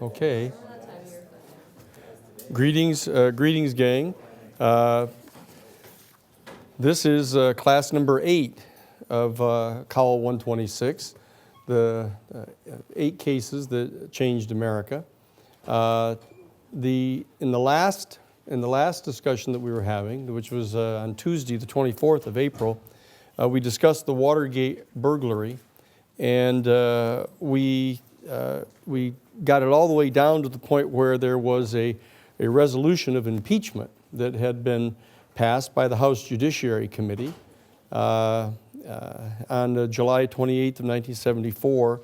Okay. Greetings, gang. This is class number 8 of Cowell 126, the 8 cases that changed America. In the last discussion that we were having, which was on Tuesday, the 24th of April, we discussed the Watergate burglary, and we got it all the way down to the point where there was a resolution of impeachment that had been passed by the House Judiciary Committee on July 28th of 1974,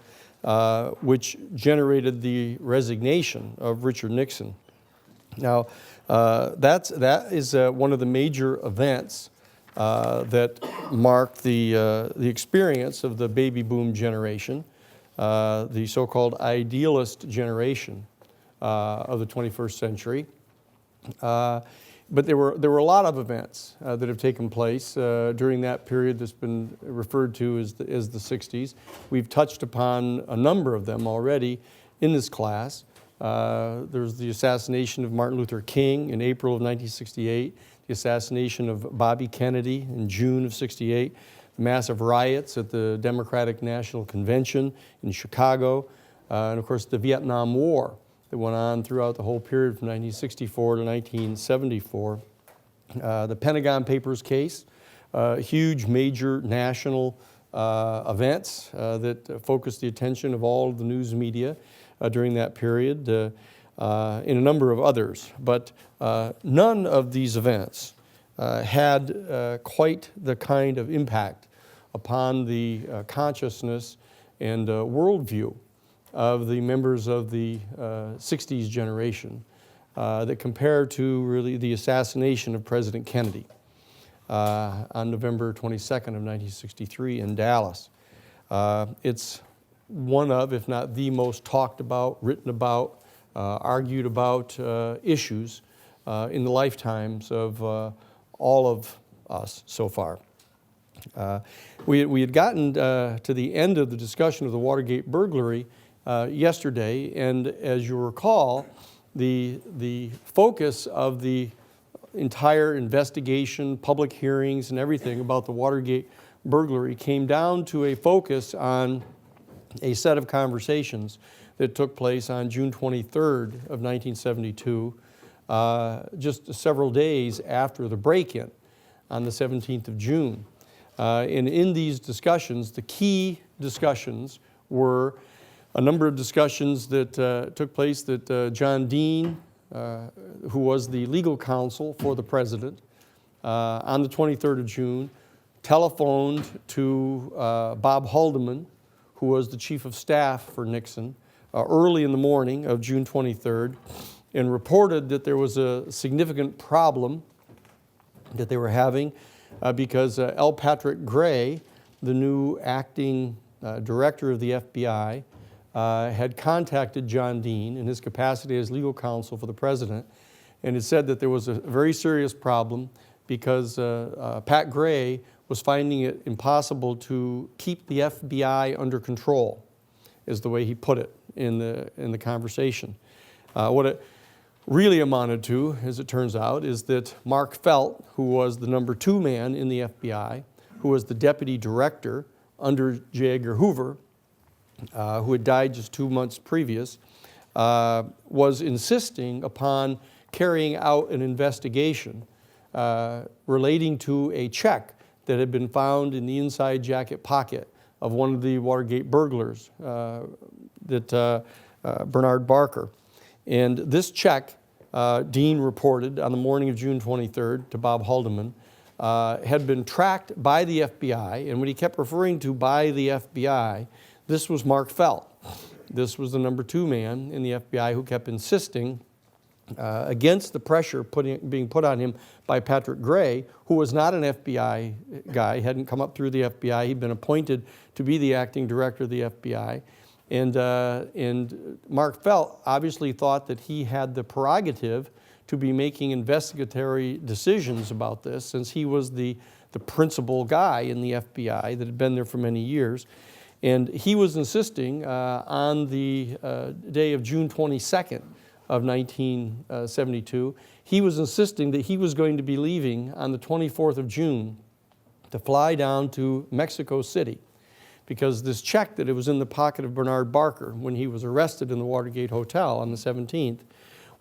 which generated the resignation of Richard Nixon. Now, that is one of the major events that marked the experience of the baby boom generation, the so-called idealist generation of the 21st century. But there were a lot of events that have taken place during that period that's been referred to as the 60s. We've touched upon a number of them already in this class. There's the assassination of Martin Luther King in April of 1968, the assassination of Bobby Kennedy in June of 68, the massive riots at the Democratic National Convention in Chicago, and of course the Vietnam War that went on throughout the whole period from 1964 to 1974. The Pentagon Papers case, huge major national events that focused the attention of all of the news media during that period, in a number of others. But none of these events had quite the kind of impact upon the consciousness and worldview of the members of the 60s generation that compare to really the assassination of President Kennedy on November 22nd of 1963 in Dallas. It's one of, if not the most talked about, written about, argued about issues in the lifetimes of all of us so far. We had gotten to the end of the discussion of the Watergate burglary yesterday, and as you recall, the focus of the entire investigation, public hearings, and everything about the Watergate burglary came down to a focus on a set of conversations that took place on June 23rd of 1972, just several days after the break-in on the 17th of June. And in these discussions, the key discussions were a number of discussions that took place that John Dean, who was the legal counsel for the president, on the 23rd of June, telephoned to Bob Haldeman, who was the chief of staff for Nixon, early in the morning of June 23rd, and reported that there was a significant problem that they were having because L. Patrick Gray, the new acting director of the FBI, had contacted John Dean in his capacity as legal counsel for the president, and had said that there was a very serious problem because Pat Gray was finding it impossible to keep the FBI under control, is the way he put it in the conversation. What it really amounted to, as it turns out, is that Mark Felt, who was the number 2 man in the FBI, who was the deputy director under J. Edgar Hoover, who had died just 2 months previous, was insisting upon carrying out an investigation relating to a check that had been found in the inside jacket pocket of one of the Watergate burglars, Bernard Barker. And this check, Dean reported on the morning of June 23rd to Bob Haldeman, had been tracked by the FBI, and when he kept referring to by the FBI, this was Mark Felt. This was the number 2 man in the FBI who kept insisting against the pressure being put on him by Patrick Gray, who was not an FBI guy, hadn't come up through the FBI. He'd been appointed to be the acting director of the FBI. And Mark Felt obviously thought that he had the prerogative to be making investigatory decisions about this, since he was the principal guy in the FBI that had been there for many years. And he was insisting on the day of June 22nd of 1972, he was insisting that he was going to be leaving on the 24th of June to fly down to Mexico City, because this check that it was in the pocket of Bernard Barker when he was arrested in the Watergate Hotel on the 17th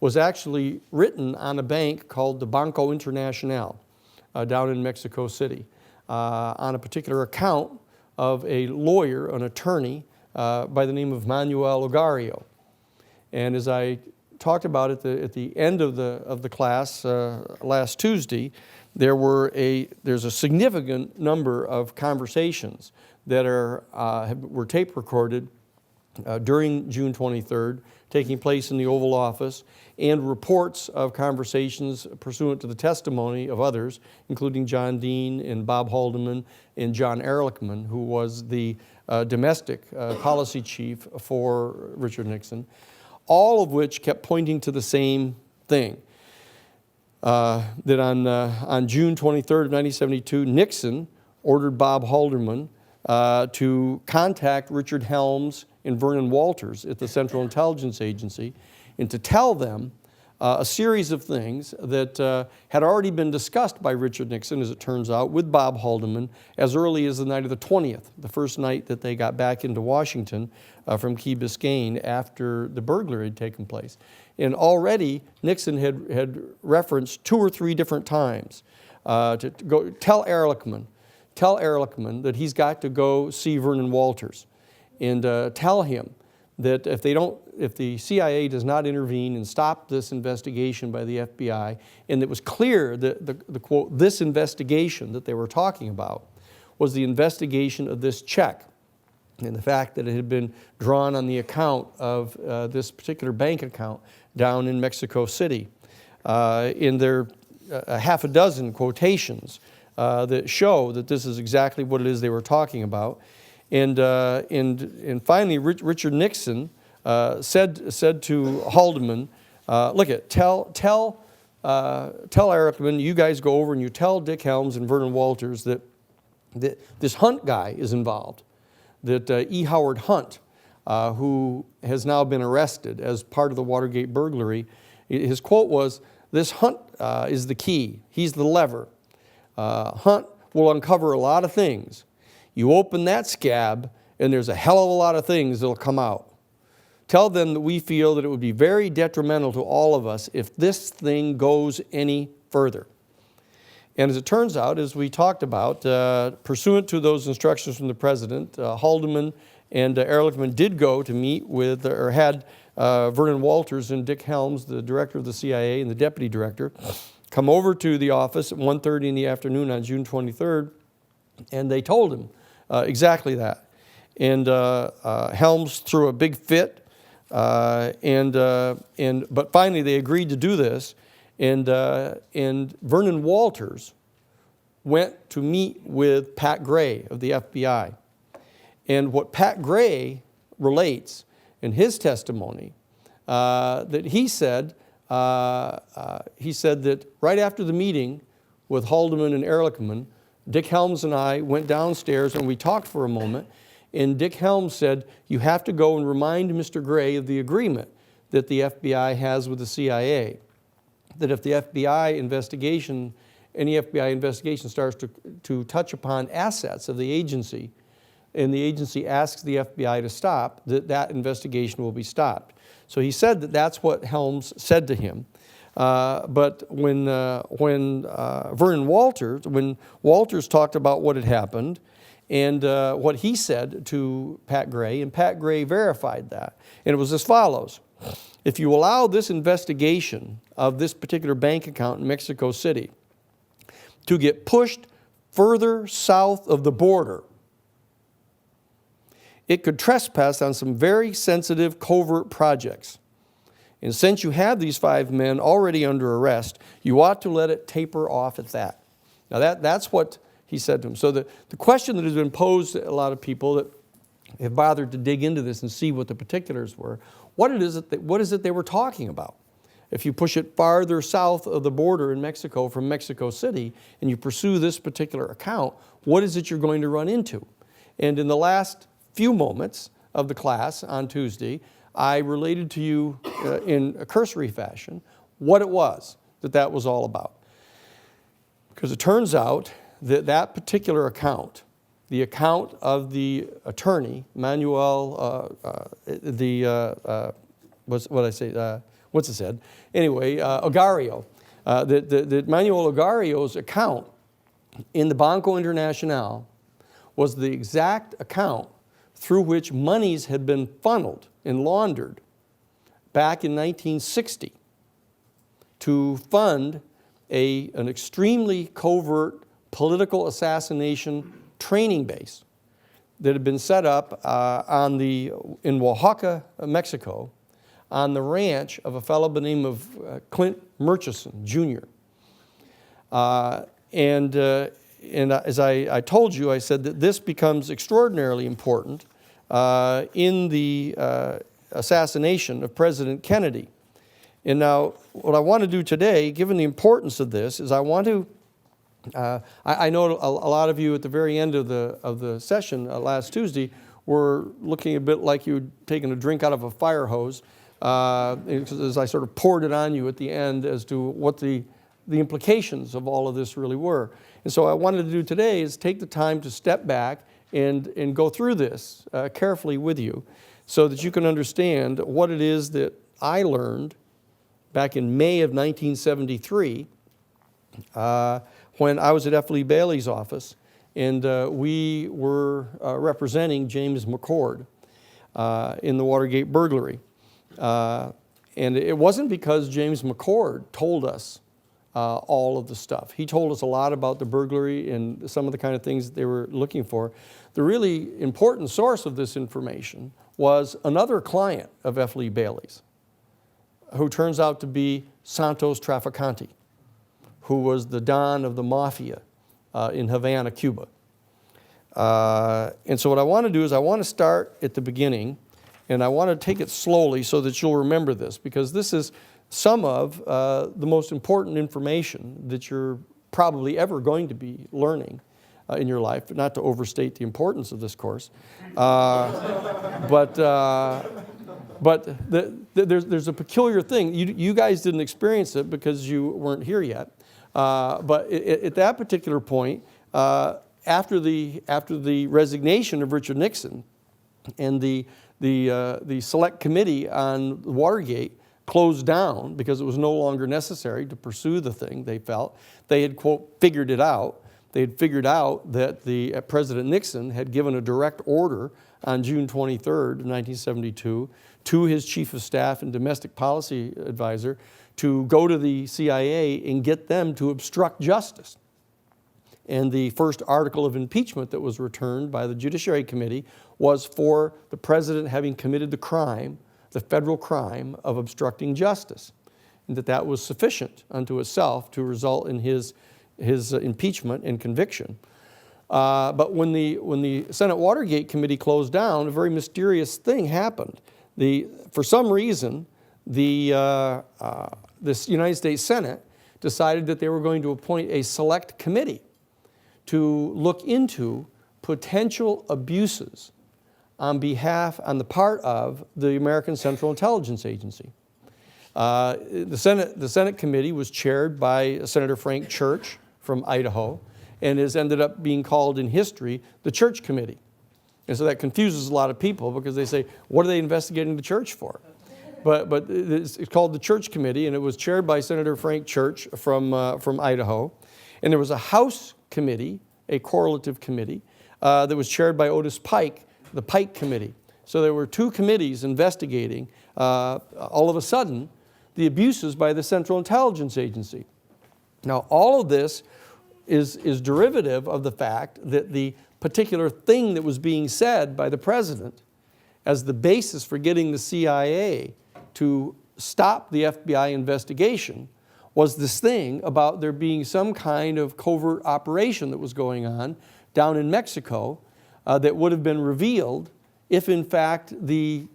was actually written on a bank called the Banco Internacional down in Mexico City on a particular account of a lawyer, an attorney by the name of Manuel Ogario. And as I talked about at the end of the class last Tuesday, there's a significant number of conversations that were tape recorded during June 23rd, taking place in the Oval Office, and reports of conversations pursuant to the testimony of others, including John Dean and Bob Haldeman and John Ehrlichman, who was the domestic policy chief for Richard Nixon, all of which kept pointing to the same thing, that on June 23rd of 1972, Nixon ordered Bob Haldeman to contact Richard Helms and Vernon Walters at the Central Intelligence Agency and to tell them a series of things that had already been discussed by Richard Nixon, as it turns out, with Bob Haldeman as early as the night of the 20th, the first night that they got back into Washington from Key Biscayne after the burglary had taken place. And already Nixon had referenced 2 or 3 different times to go tell Ehrlichman that he's got to go see Vernon Walters and tell him that if the CIA does not intervene and stop this investigation by the FBI, and it was clear that the quote, this investigation that they were talking about was the investigation of this check and the fact that it had been drawn on the account of this particular bank account down in Mexico City. In their half a dozen quotations that show that this is exactly what it is they were talking about. And finally, Richard Nixon said to Haldeman, look, tell Ehrlichman, you guys go over and you tell Dick Helms and Vernon Walters that this Hunt guy is involved, that E. Howard Hunt, who has now been arrested as part of the Watergate burglary, his quote was, this Hunt is the key, he's the lever. Hunt will uncover a lot of things. You open that scab, and there's a hell of a lot of things that'll come out. Tell them that we feel that it would be very detrimental to all of us if this thing goes any further. And as it turns out, as we talked about, pursuant to those instructions from the President, Haldeman and Ehrlichman did go to meet with, or had Vernon Walters and Dick Helms, the director of the CIA and the deputy director, come over to the office at 1:30 in the afternoon on June 23rd, and they told him exactly that. And Helms threw a big fit, but finally they agreed to do this, and Vernon Walters went to meet with Pat Gray of the FBI. And what Pat Gray relates in his testimony, that he said that right after the meeting with Haldeman and Ehrlichman, Dick Helms and I went downstairs and we talked for a moment, and Dick Helms said, you have to go and remind Mr. Gray of the agreement that the FBI has with the CIA, that if the FBI investigation, any FBI investigation starts to touch upon assets of the agency, and the agency asks the FBI to stop, that investigation will be stopped. So he said that that's what Helms said to him. But when Vernon Walters, when Walters talked about what had happened and what he said to Pat Gray, and Pat Gray verified that, and it was as follows. If you allow this investigation of this particular bank account in Mexico City to get pushed further south of the border, it could trespass on some very sensitive covert projects. And since you have these 5 men already under arrest, you ought to let it taper off at that. Now that's what he said to him. So the question that has been posed to a lot of people that have bothered to dig into this and see what the particulars were, what is it they were talking about? If you push it farther south of the border in Mexico from Mexico City and you pursue this particular account, what is it you're going to run into? And in the last few moments of the class on Tuesday, I related to you in a cursory fashion what it was that was all about. Because it turns out that that particular account, the account of the attorney, Manuel, what's it said? Anyway, Ogario, that Manuel Ogario's account in the Banco Internacional was the exact account through which monies had been funneled and laundered back in 1960 to fund an extremely covert political assassination training base that had been set up in Oaxaca, Mexico, on the ranch of a fellow by the name of Clint Murchison, Jr. And as I told you, I said that this becomes extraordinarily important in the assassination of President Kennedy. And now, what I want to do today, given the importance of this, is I want to, I know a lot of you at the very end of the session last Tuesday were looking a bit like you'd taken a drink out of a fire hose, as I sort of poured it on you at the end as to what the implications of all of this really were. And so what I wanted to do today is take the time to step back and go through this carefully with you so that you can understand what it is that I learned back in May of 1973 when I was at F. Lee Bailey's office, and we were representing James McCord in the Watergate burglary. And it wasn't because James McCord told us all of the stuff. He told us a lot about the burglary and some of the kind of things that they were looking for. The really important source of this information was another client of F. Lee Bailey's, who turns out to be Santos Trafficante, who was the Don of the Mafia in Havana, Cuba. And so what I want to do is I want to start at the beginning, and I want to take it slowly so that you'll remember this, because this is some of the most important information that you're probably ever going to be learning in your life, not to overstate the importance of this course. But there's a peculiar thing. You guys didn't experience it because you weren't here yet. But at that particular point, after the resignation of Richard Nixon and the select committee on Watergate closed down because it was no longer necessary to pursue the thing, they felt. They had, quote, figured it out. They had figured out that President Nixon had given a direct order on June 23rd, 1972, to his chief of staff and domestic policy advisor to go to the CIA and get them to obstruct justice. And the first article of impeachment that was returned by the Judiciary Committee was for the president having committed the crime, the federal crime of obstructing justice, and that was sufficient unto itself to result in his impeachment and conviction. But when the Senate Watergate Committee closed down, a very mysterious thing happened. For some reason, this United States Senate decided that they were going to appoint a select committee to look into potential abuses on the part of the American Central Intelligence Agency. The Senate committee was chaired by Senator Frank Church from Idaho, and has ended up being called in history the Church Committee. And so that confuses a lot of people because they say, what are they investigating the church for? But it's called the Church Committee, and it was chaired by Senator Frank Church from Idaho. And there was a House committee, a correlative committee, that was chaired by Otis Pike, the Pike Committee. So there were two committees investigating, all of a sudden, the abuses by the Central Intelligence Agency. Now, all of this is derivative of the fact that the particular thing that was being said by the president as the basis for getting the CIA to stop the FBI investigation was this thing about there being some kind of covert operation that was going on down in Mexico that would have been revealed if, in fact, the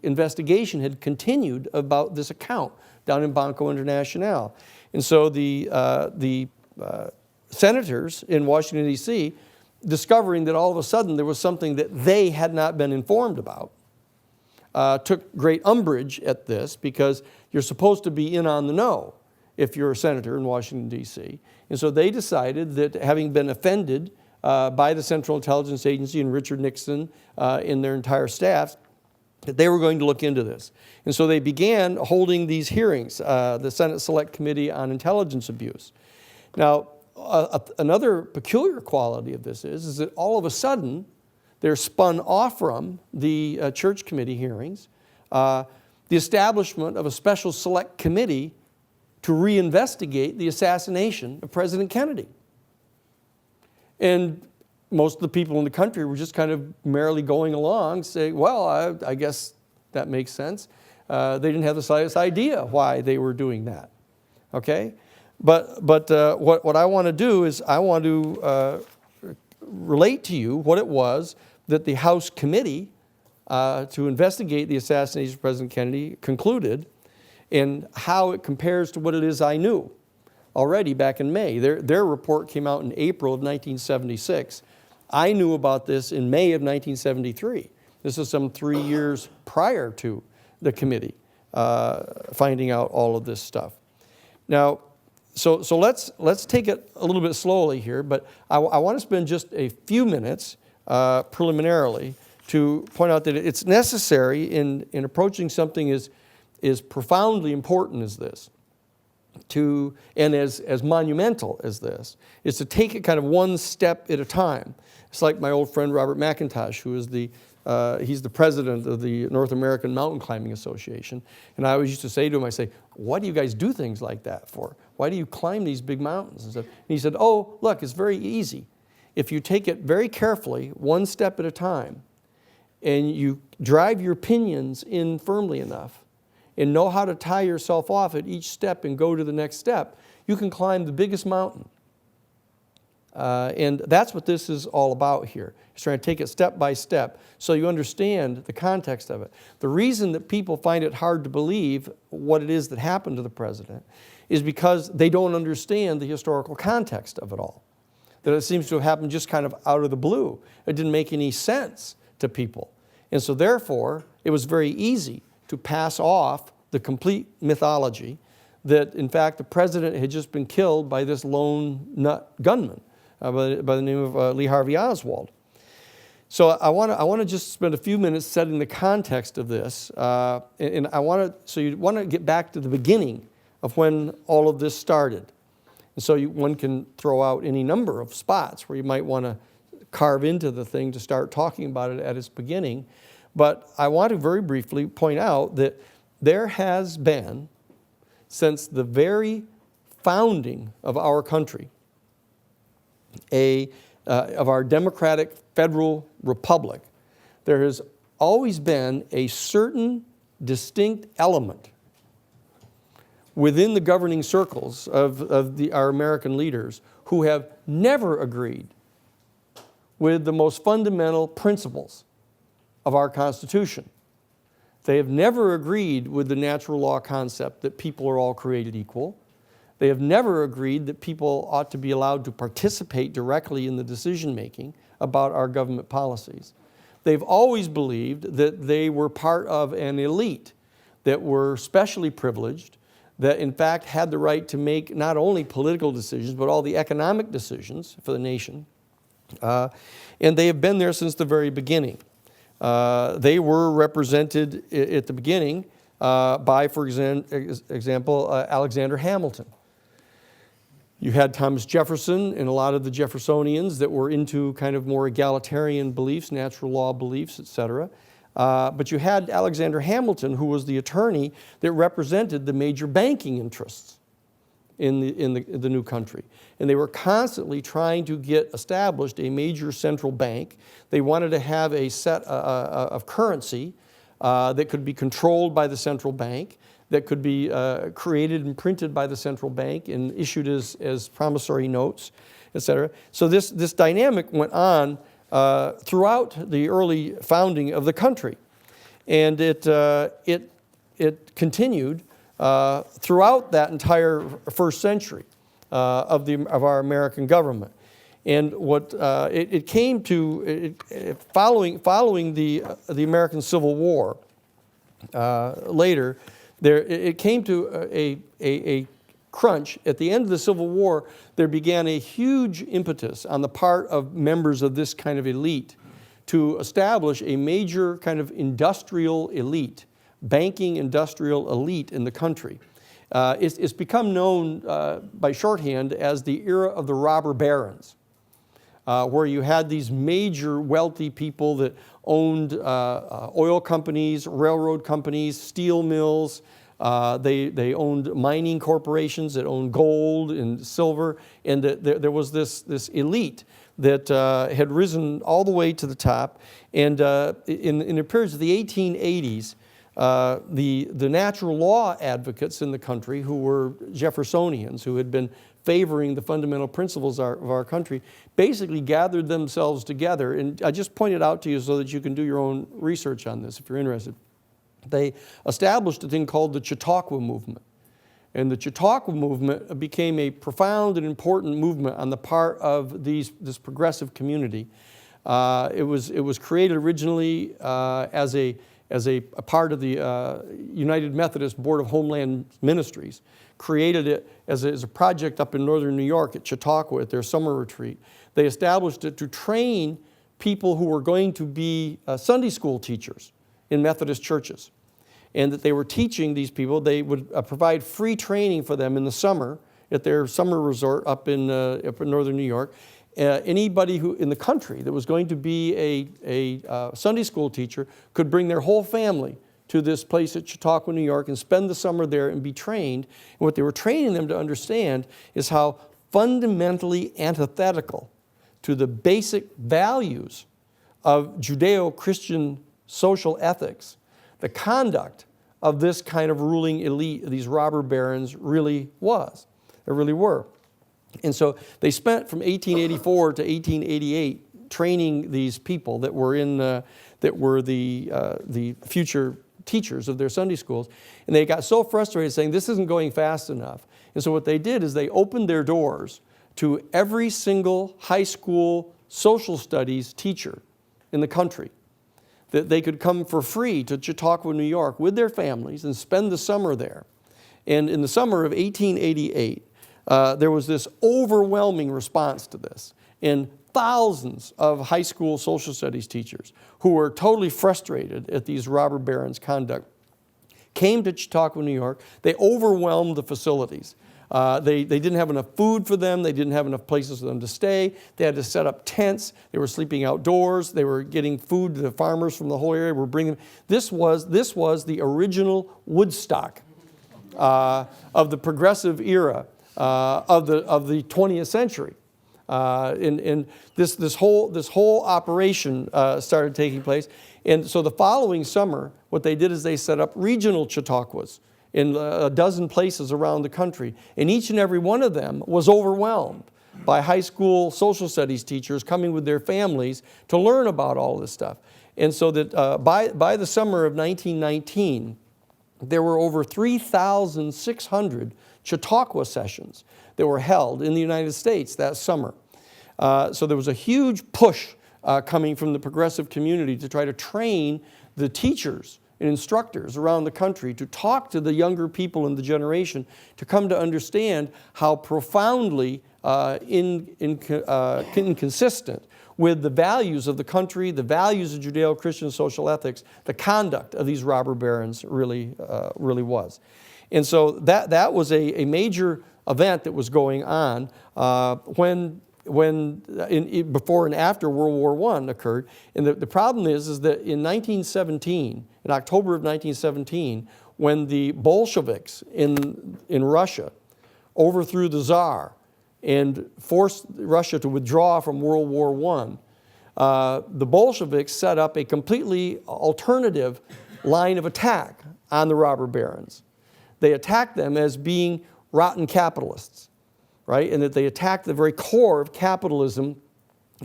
investigation had continued about this account down in Banco Internacional. And so the senators in Washington, D.C., discovering that all of a sudden there was something that they had not been informed about, took great umbrage at this, because you're supposed to be in on the know if you're a senator in Washington, D.C. And so they decided that, having been offended by the Central Intelligence Agency and Richard Nixon and their entire staff, that they were going to look into this. And so they began holding these hearings, the Senate Select Committee on Intelligence Abuse. Now, another peculiar quality of this is that all of a sudden, they're spun off from the Church Committee hearings, the establishment of a special select committee to reinvestigate the assassination of President Kennedy. And most of the people in the country were just kind of merrily going along, saying, well, I guess that makes sense. They didn't have the slightest idea why they were doing that, okay? But what I want to do is I want to relate to you what it was that the House Committee to investigate the assassination of President Kennedy concluded, and how it compares to what it is I knew already back in May. Their report came out in April of 1976. I knew about this in May of 1973. This is some 3 years prior to the committee finding out all of this stuff. Now, so let's take it a little bit slowly here, but I want to spend just a few minutes preliminarily to point out that it's necessary in approaching something as profoundly important as this, and as monumental as this, is to take it kind of one step at a time. It's like my old friend Robert McIntosh, who is he's the president of the North American Mountain Climbing Association. And I always used to say to him, I say, why do you guys do things like that for? Why do you climb these big mountains and stuff? And he said, oh, look, it's very easy. If you take it very carefully, one step at a time, and you drive your pinions in firmly enough, and know how to tie yourself off at each step and go to the next step, you can climb the biggest mountain. And that's what this is all about here. It's trying to take it step by step so you understand the context of it. The reason that people find it hard to believe what it is that happened to the president is because they don't understand the historical context of it all. That it seems to have happened just kind of out of the blue. It didn't make any sense to people. And so therefore, it was very easy to pass off the complete mythology that, in fact, the president had just been killed by this lone nut gunman by the name of Lee Harvey Oswald. So I want to just spend a few minutes setting the context of this, and so you want to get back to the beginning of when all of this started. And so one can throw out any number of spots where you might want to carve into the thing to start talking about it at its beginning. But I want to very briefly point out that there has been, since the very founding of our country, of our democratic federal republic, there has always been a certain distinct element within the governing circles of our American leaders who have never agreed with the most fundamental principles of our Constitution. They have never agreed with the natural law concept that people are all created equal. They have never agreed that people ought to be allowed to participate directly in the decision-making about our government policies. They've always believed that they were part of an elite that were specially privileged, that in fact had the right to make not only political decisions, but all the economic decisions for the nation. And they have been there since the very beginning. They were represented at the beginning by, for example, Alexander Hamilton. You had Thomas Jefferson and a lot of the Jeffersonians that were into kind of more egalitarian beliefs, natural law beliefs, etc. But you had Alexander Hamilton, who was the attorney that represented the major banking interests in the new country. And they were constantly trying to get established a major central bank. They wanted to have a set of currency that could be controlled by the central bank, that could be created and printed by the central bank and issued as promissory notes, etc. So this dynamic went on throughout the early founding of the country. And it continued throughout that entire first century of our American government. And what it came to, following the American Civil War later, it came to a crunch. At the end of the Civil War, there began a huge impetus on the part of members of this kind of elite to establish a major kind of industrial elite, banking industrial elite in the country. It's become known by shorthand as the era of the robber barons, where you had these major wealthy people that owned oil companies, railroad companies, steel mills. They owned mining corporations that owned gold and silver, and there was this elite that had risen all the way to the top. And in the periods of the 1880s, the natural law advocates in the country, who were Jeffersonians, who had been favoring the fundamental principles of our country, basically gathered themselves together. And I just pointed out to you so that you can do your own research on this if you're interested. They established a thing called the Chautauqua movement. And the Chautauqua movement became a profound and important movement on the part of this progressive community. It was created originally as a part of the United Methodist Board of Homeland Ministries, created it as a project up in northern New York at Chautauqua at their summer retreat. They established it to train people who were going to be Sunday school teachers in Methodist churches. And that they were teaching these people, they would provide free training for them in the summer at their summer resort up in northern New York. Anybody who in the country that was going to be a Sunday school teacher could bring their whole family to this place at Chautauqua, New York, and spend the summer there and be trained. And what they were training them to understand is how fundamentally antithetical to the basic values of Judeo-Christian social ethics the conduct of this kind of ruling elite, these robber barons, really was. They really were. And so they spent from 1884 to 1888 training these people that were the future teachers of their Sunday schools. And they got so frustrated saying, this isn't going fast enough. And so what they did is they opened their doors to every single high school social studies teacher in the country, that they could come for free to Chautauqua, New York with their families and spend the summer there. And in the summer of 1888, there was this overwhelming response to this. And thousands of high school social studies teachers who were totally frustrated at these robber barons' conduct came to Chautauqua, New York. They overwhelmed the facilities. They didn't have enough food for them. They didn't have enough places for them to stay. They had to set up tents. They were sleeping outdoors. They were getting food to the farmers from the whole area. Were bringing. This was the original Woodstock of the progressive era of the 20th century. And this whole operation started taking place. And so the following summer, what they did is they set up regional Chautauquas in a dozen places around the country. And each and every one of them was overwhelmed by high school social studies teachers coming with their families to learn about all this stuff. And so that by the summer of 1919, there were over 3,600 Chautauqua sessions that were held in the United States that summer. So there was a huge push coming from the progressive community to try to train the teachers and instructors around the country to talk to the younger people in the generation to come to understand how profoundly inconsistent with the values of the country, the values of Judeo-Christian social ethics, the conduct of these robber barons really was. And so that was a major event that was going on before and after World War I occurred. And the problem is that in 1917, in October of 1917, when the Bolsheviks in Russia overthrew the Tsar and forced Russia to withdraw from World War I, the Bolsheviks set up a completely alternative line of attack on the robber barons. They attacked them as being rotten capitalists, right? And that they attacked the very core of capitalism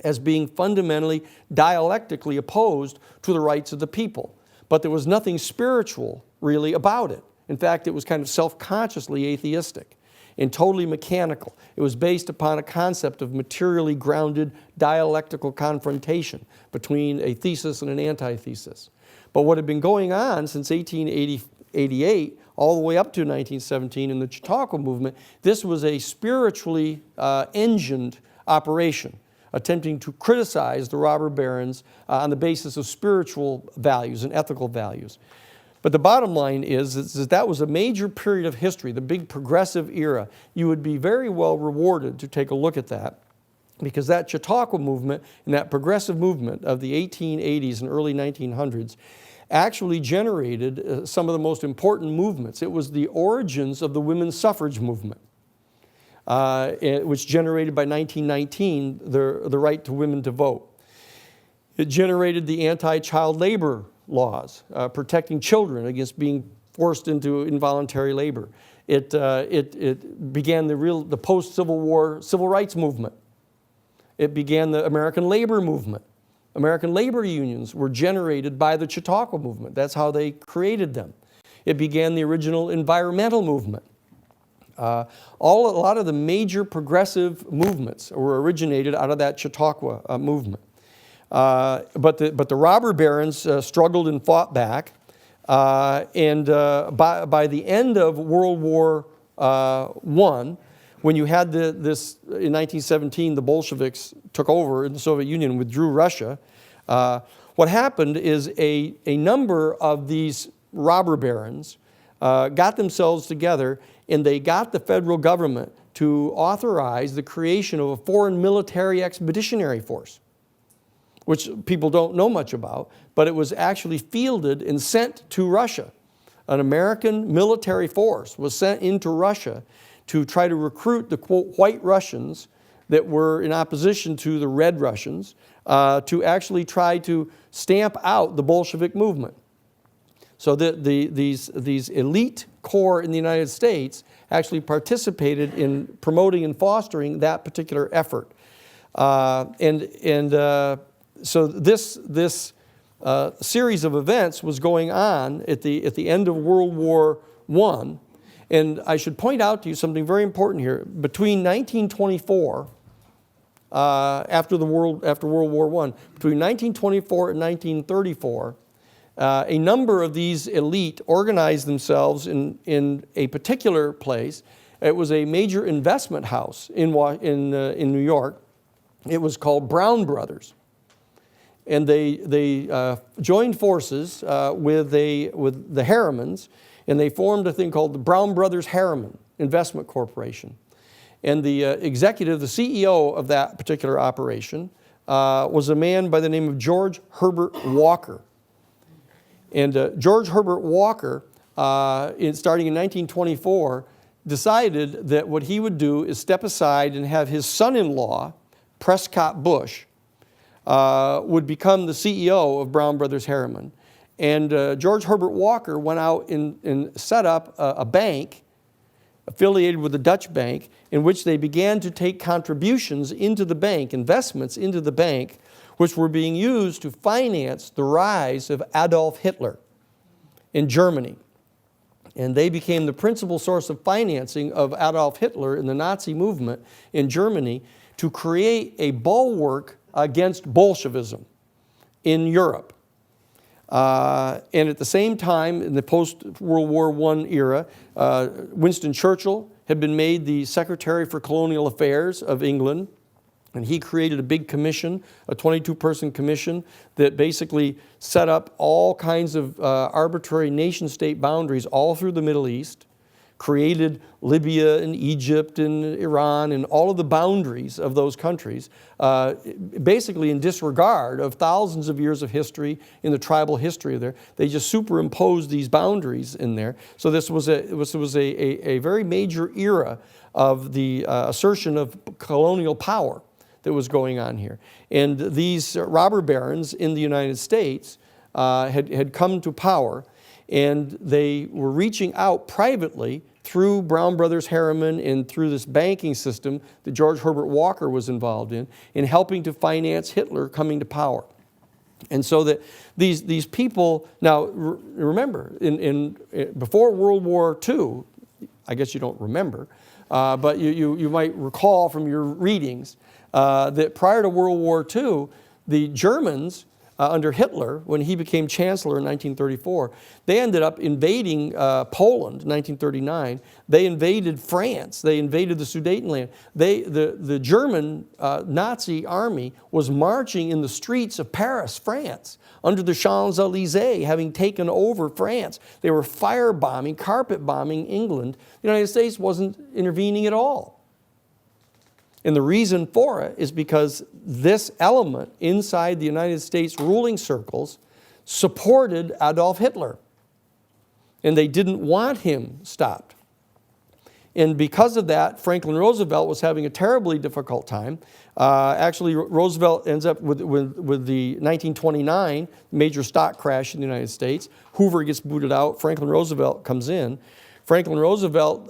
as being fundamentally dialectically opposed to the rights of the people. But there was nothing spiritual really about it. In fact, it was kind of self-consciously atheistic. and totally mechanical. It was based upon a concept of materially grounded dialectical confrontation between a thesis and an antithesis. But what had been going on since 1888 all the way up to 1917 in the Chautauqua movement, this was a spiritually engined operation, attempting to criticize the robber barons on the basis of spiritual values and ethical values. But the bottom line is that was a major period of history, the big progressive era. You would be very well rewarded to take a look at that, because that Chautauqua movement and that progressive movement of the 1880s and early 1900s actually generated some of the most important movements. It was the origins of the women's suffrage movement, which generated by 1919 the right to women to vote. It generated the anti-child labor laws, protecting children against being forced into involuntary labor. It began the post-Civil War civil rights movement. It began the American labor movement. American labor unions were generated by the Chautauqua movement. That's how they created them. It began the original environmental movement. A lot of the major progressive movements were originated out of that Chautauqua movement. But the robber barons struggled and fought back. And by the end of World War I, when you had this, in 1917, the Bolsheviks took over in the Soviet Union, withdrew Russia, what happened is a number of these robber barons got themselves together, and they got the federal government to authorize the creation of a foreign military expeditionary force, which people don't know much about, but it was actually fielded and sent to Russia. An American military force was sent into Russia to try to recruit the, quote, white Russians that were in opposition to the red Russians to actually try to stamp out the Bolshevik movement. So these elite corps in the United States actually participated in promoting and fostering that particular effort. So this series of events was going on at the end of World War I. And I should point out to you something very important here. Between 1924, after World War I, between 1924 and 1934, a number of these elite organized themselves in a particular place. It was a major investment house in New York. It was called Brown Brothers. And they joined forces with the Harrimans, and they formed a thing called the Brown Brothers Harriman Investment Corporation. And the executive, the CEO of that particular operation, was a man by the name of George Herbert Walker. And George Herbert Walker, starting in 1924, decided that what he would do is step aside and have his son-in-law, Prescott Bush, would become the CEO of Brown Brothers Harriman. And George Herbert Walker went out and set up a bank affiliated with the Dutch bank, in which they began to take contributions into the bank, investments into the bank, which were being used to finance the rise of Adolf Hitler in Germany. And they became the principal source of financing of Adolf Hitler in the Nazi movement in Germany to create a bulwark against Bolshevism in Europe. And at the same time, in the post-World War I era, Winston Churchill had been made the Secretary for Colonial Affairs of England, and he created a big commission, a 22-person commission, that basically set up all kinds of arbitrary nation-state boundaries all through the Middle East, created Libya and Egypt and Iran and all of the boundaries of those countries, basically in disregard of thousands of years of history in the tribal history there. They just superimposed these boundaries in there. So this was a very major era of the assertion of colonial power that was going on here. And these robber barons in the United States had come to power, and they were reaching out privately through Brown Brothers Harriman and through this banking system that George Herbert Walker was involved in helping to finance Hitler coming to power. And so that these people, now remember, before World War II, I guess you don't remember, but you might recall from your readings that prior to World War II, the Germans, under Hitler, when he became chancellor in 1934, they ended up invading Poland in 1939. They invaded France. They invaded the Sudetenland. The German Nazi army was marching in the streets of Paris, France, under the Champs-Élysées, having taken over France. They were firebombing, carpet bombing England. The United States wasn't intervening at all. And the reason for it is because this element inside the United States ruling circles supported Adolf Hitler. And they didn't want him stopped. And because of that, Franklin Roosevelt was having a terribly difficult time. Actually, Roosevelt ends up with the 1929 major stock crash in the United States. Hoover gets booted out. Franklin Roosevelt comes in. Franklin Roosevelt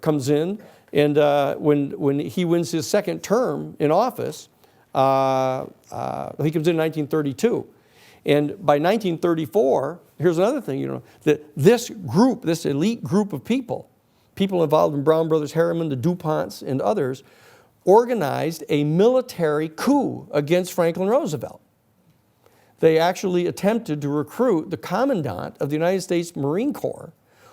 comes in. And when he wins his second term in office, he comes in 1932. And by 1934, here's another thing, you know, that this group, this elite group of people involved in Brown Brothers Harriman, the DuPonts, and others, organized a military coup against Franklin Roosevelt. They actually attempted to recruit the commandant of the United States Marine Corps,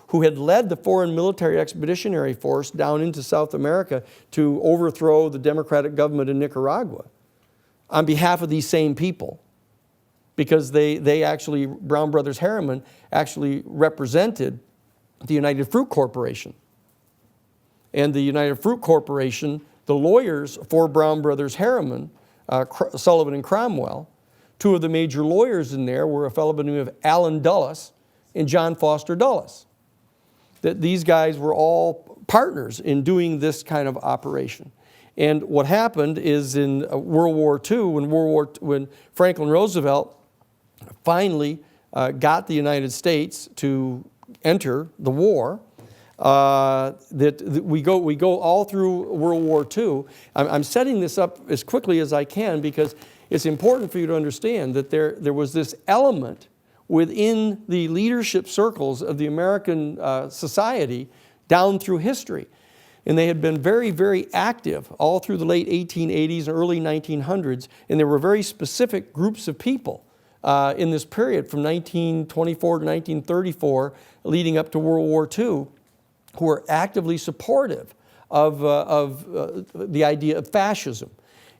who had led the Foreign Military Expeditionary Force down into South America to overthrow the democratic government in Nicaragua, on behalf of these same people. Because they actually, Brown Brothers Harriman, actually represented the United Fruit Corporation. And the United Fruit Corporation, the lawyers for Brown Brothers Harriman, Sullivan and Cromwell, two of the major lawyers in there were a fellow by the name of Allen Dulles and John Foster Dulles. That these guys were all partners in doing this kind of operation. And what happened is in World War II, when Franklin Roosevelt finally got the United States to enter the war, we go all through World War II. I'm setting this up as quickly as I can because it's important for you to understand that there was this element within the leadership circles of the American society down through history. And they had been very, very active all through the late 1880s and early 1900s, and there were very specific groups of people in this period from 1924 to 1934, leading up to World War II, who were actively supportive of the idea of fascism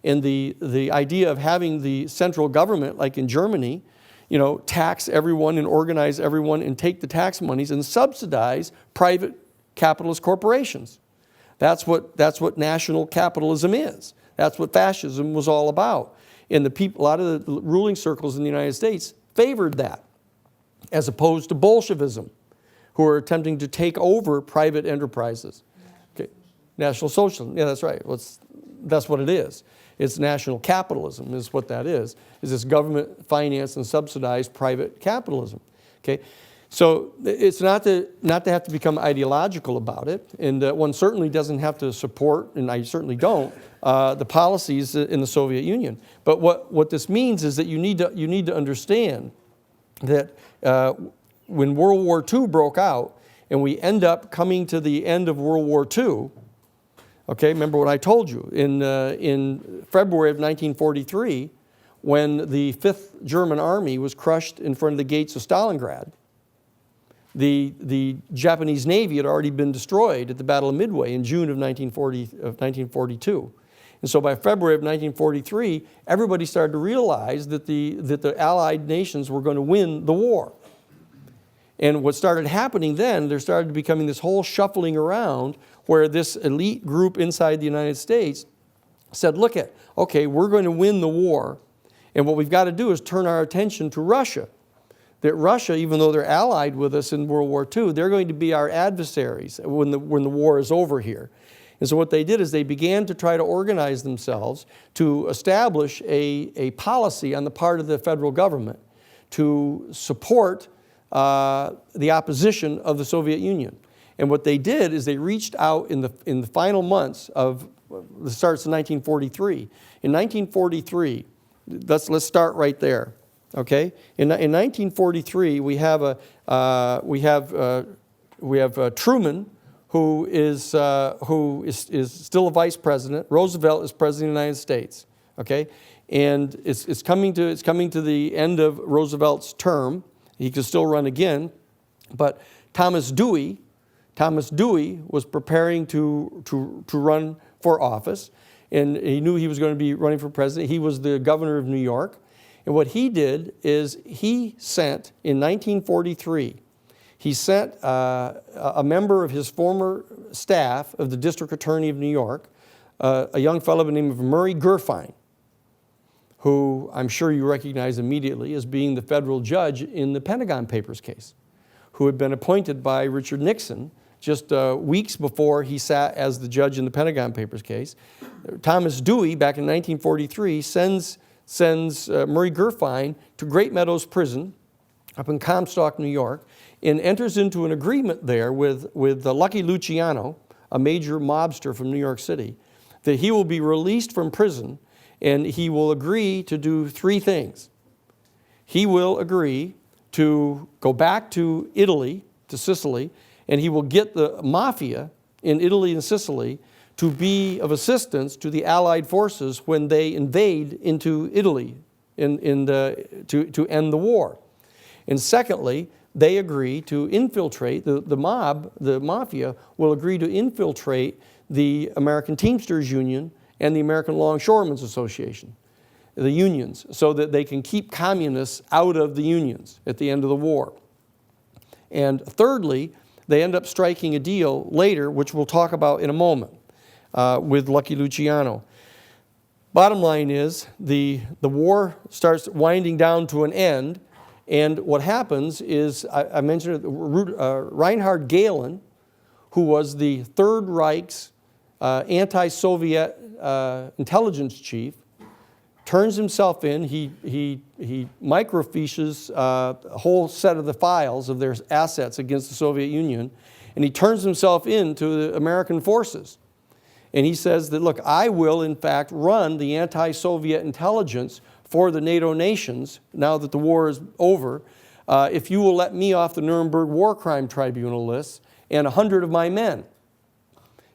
and the idea of having the central government, like in Germany, you know, tax everyone and organize everyone and take the tax monies and subsidize private capitalist corporations. That's what national capitalism is. That's what fascism was all about. And a lot of the ruling circles in the United States favored that, as opposed to Bolshevism, who are attempting to take over private enterprises. Okay. National socialism, yeah, that's right. That's what it is. It's national capitalism is what that is this government financed and subsidized private capitalism. Okay, so it's not to have to become ideological about it, and one certainly doesn't have to support, and I certainly don't, the policies in the Soviet Union. But what this means is that you need to understand that when World War II broke out, and we end up coming to the end of World War II. Okay, remember what I told you. In February of 1943, when the 5th German Army was crushed in front of the gates of Stalingrad, the Japanese Navy had already been destroyed at the Battle of Midway in June of 1942. And so by February of 1943, everybody started to realize that the Allied nations were going to win the war. And what started happening then, there started becoming this whole shuffling around where this elite group inside the United States said, look okay, we're going to win the war, and what we've got to do is turn our attention to Russia. That Russia, even though they're allied with us in World War II, they're going to be our adversaries when the war is over here. And so what they did is they began to try to organize themselves to establish a policy on the part of the federal government to support the opposition of the Soviet Union. And what they did is they reached out in the final months of the starts in 1943. In 1943, let's start right there. Okay, in 1943 we have Truman, who is still a vice president. Roosevelt is president of the United States. Okay, and it's coming to the end of Roosevelt's term. He could still run again, but Thomas Dewey was preparing to run for office, and he knew he was going to be running for president. He was the governor of New York, and what he did is he sent, in 1943, he sent a member of his former staff of the district attorney of New York, a young fellow by the name of Murray Gurfein, who I'm sure you recognize immediately as being the federal judge in the Pentagon Papers case, who had been appointed by Richard Nixon just weeks before he sat as the judge in the Pentagon Papers case. Thomas Dewey, back in 1943, sends Murray Gurfein to Great Meadows Prison up in Comstock, New York, and enters into an agreement there with Lucky Luciano, a major mobster from New York City, that he will be released from prison and he will agree to do three things. He will agree to go back to Italy, to Sicily, and he will get the mafia in Italy and Sicily to be of assistance to the Allied forces when they invade into Italy to end the war. And secondly, they agree to infiltrate, the mafia will agree to infiltrate the American Teamsters Union and the American Longshoremen's Association, the unions, so that they can keep communists out of the unions at the end of the war. And thirdly, they end up striking a deal later, which we'll talk about in a moment, with Lucky Luciano. Bottom line is, the war starts winding down to an end, and what happens is, I mentioned Reinhard Gehlen, who was the Third Reich's anti-Soviet intelligence chief, turns himself in. He microfiches a whole set of the files of their assets against the Soviet Union, and he turns himself in to the American forces. And he says that, look, I will in fact run the anti-Soviet intelligence for the NATO nations now that the war is over, if you will let me off the Nuremberg War Crime Tribunal list and 100 of my men.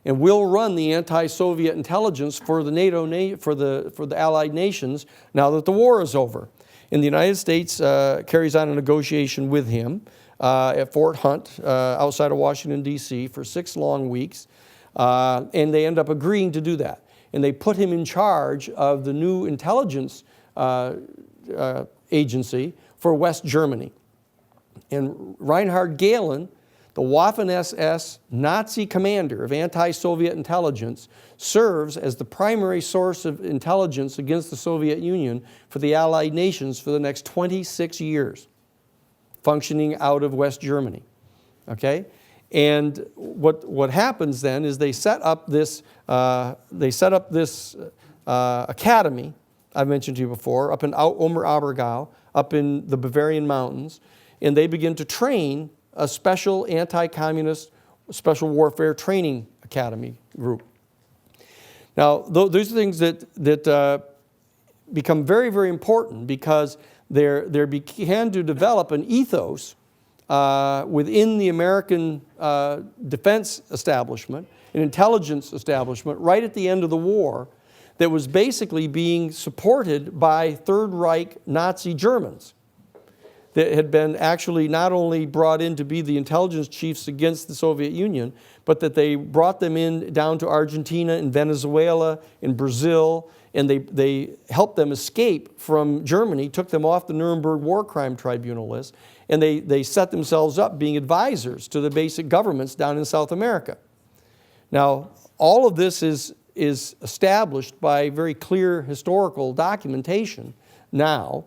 And we'll run the anti-Soviet intelligence for the for the Allied nations now that the war is over. And the United States carries on a negotiation with him at Fort Hunt outside of Washington, D.C. for 6 long weeks. And they end up agreeing to do that. And they put him in charge of the new intelligence agency for West Germany. And Reinhard Gehlen, the Waffen-SS Nazi commander of anti-Soviet intelligence, serves as the primary source of intelligence against the Soviet Union for the Allied nations for the next 26 years, functioning out of West Germany. Okay? And what happens then is they set up this academy I've mentioned to you before, up in Ober-Abergau, up in the Bavarian mountains, and they begin to train a special anti-communist special warfare training academy group. Now, those are things that become very, very important because there began to develop an ethos within the American defense establishment, an intelligence establishment, right at the end of the war, that was basically being supported by Third Reich Nazi Germans that had been actually not only brought in to be the intelligence chiefs against the Soviet Union, but that they brought them in down to Argentina and Venezuela and Brazil, and they helped them escape from Germany, took them off the Nuremberg War Crime Tribunal list, and they set themselves up being advisors to the basic governments down in South America. Now, all of this is established by very clear historical documentation now,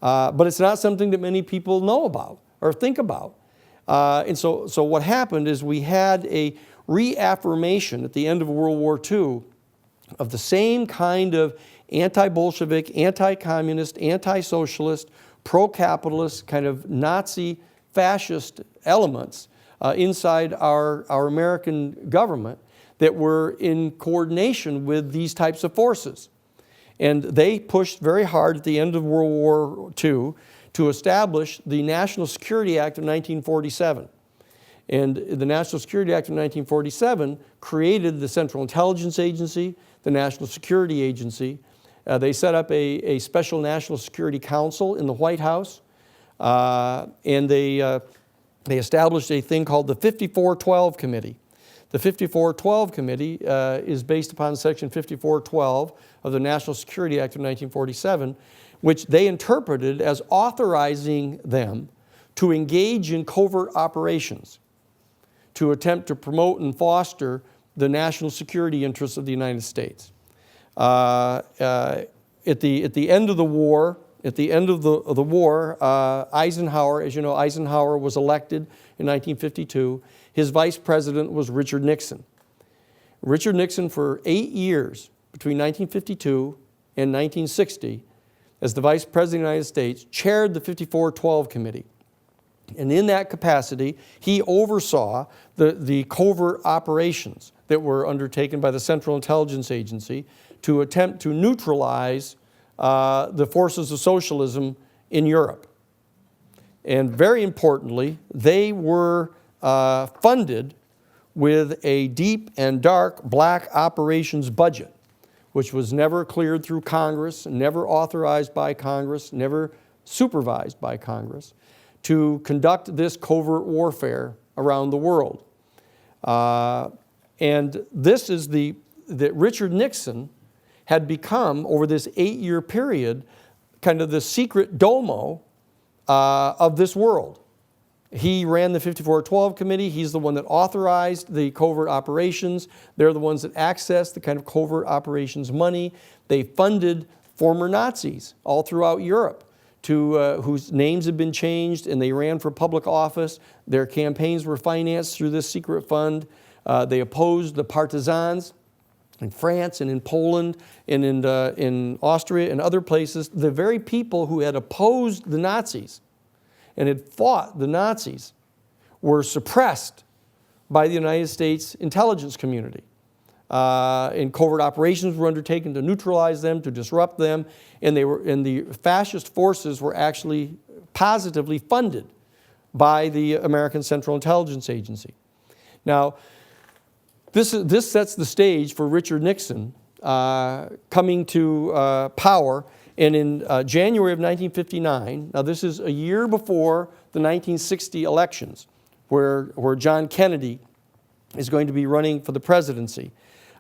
but it's not something that many people know about or think about. And so what happened is we had a reaffirmation at the end of World War II of the same kind of anti-Bolshevik, anti-communist, anti-socialist, pro-capitalist, kind of Nazi fascist elements inside our American government that were in coordination with these types of forces. And they pushed very hard at the end of World War II to establish the National Security Act of 1947. And the National Security Act of 1947 created the Central Intelligence Agency, the National Security Agency. They set up a special National Security Council in the White House, and they established a thing called the 5412 Committee. The 5412 Committee is based upon Section 5412 of the National Security Act of 1947, which they interpreted as authorizing them to engage in covert operations, to attempt to promote and foster the national security interests of the United States. At the end of the war, Eisenhower, as you know, Eisenhower was elected in 1952. His vice president was Richard Nixon. Richard Nixon, for 8 years, between 1952 and 1960, as the vice president of the United States, chaired the 5412 Committee. And in that capacity, he oversaw the covert operations that were undertaken by the Central Intelligence Agency to attempt to neutralize the forces of socialism in Europe. And very importantly, they were funded with a deep and dark black operations budget, which was never cleared through Congress, never authorized by Congress, never supervised by Congress, to conduct this covert warfare around the world. And this is that Richard Nixon had become, over this 8-year period, kind of the secret domo of this world. He ran the 5412 Committee. He's the one that authorized the covert operations. They're the ones that accessed the kind of covert operations money. They funded former Nazis all throughout Europe, whose names had been changed, and they ran for public office. Their campaigns were financed through this secret fund. They opposed the partisans in France and in Poland and in Austria and other places. The very people who had opposed the Nazis and had fought the Nazis were suppressed by the United States intelligence community. And covert operations were undertaken to neutralize them, to disrupt them, and the fascist forces were actually positively funded by the American Central Intelligence Agency. Now, this sets the stage for Richard Nixon coming to power. And in January of 1959, now this is a year before the 1960 elections, where John Kennedy is going to be running for the presidency.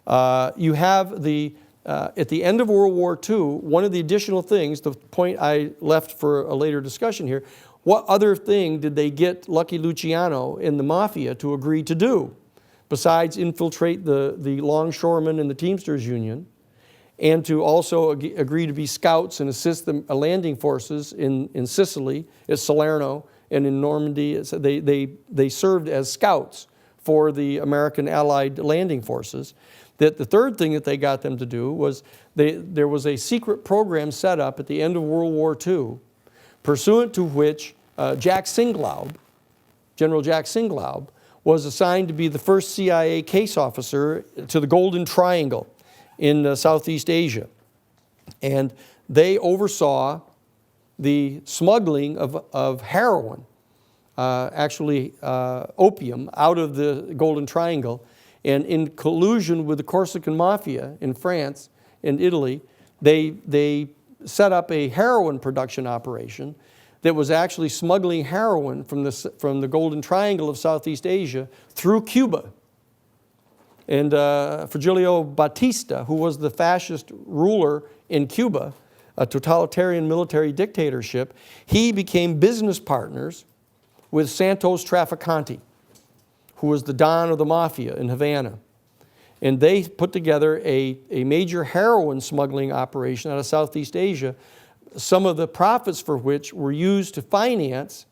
You have at the end of World War II, one of the additional things, the point I left for a later discussion here, what other thing did they get Lucky Luciano and the Mafia to agree to do, besides infiltrate the longshoremen and the Teamsters Union, and to also agree to be scouts and assist the landing forces in Sicily, at Salerno, and in Normandy? They served as scouts for the American Allied landing forces. That the third thing that they got them to do was there was a secret program set up at the end of World War II, pursuant to which Jack Singlaub, General Jack Singlaub, was assigned to be the first CIA case officer to the Golden Triangle in Southeast Asia. And they oversaw the smuggling of heroin, actually opium, out of the Golden Triangle. And in collusion with the Corsican Mafia in France and Italy, they set up a heroin production operation that was actually smuggling heroin from the Golden Triangle of Southeast Asia through Cuba. And Fulgencio Batista, who was the fascist ruler in Cuba, a totalitarian military dictatorship, he became business partners with Santos Trafficante, who was the Don of the Mafia in Havana. And they put together a major heroin smuggling operation out of Southeast Asia, some of the profits for which were used to finance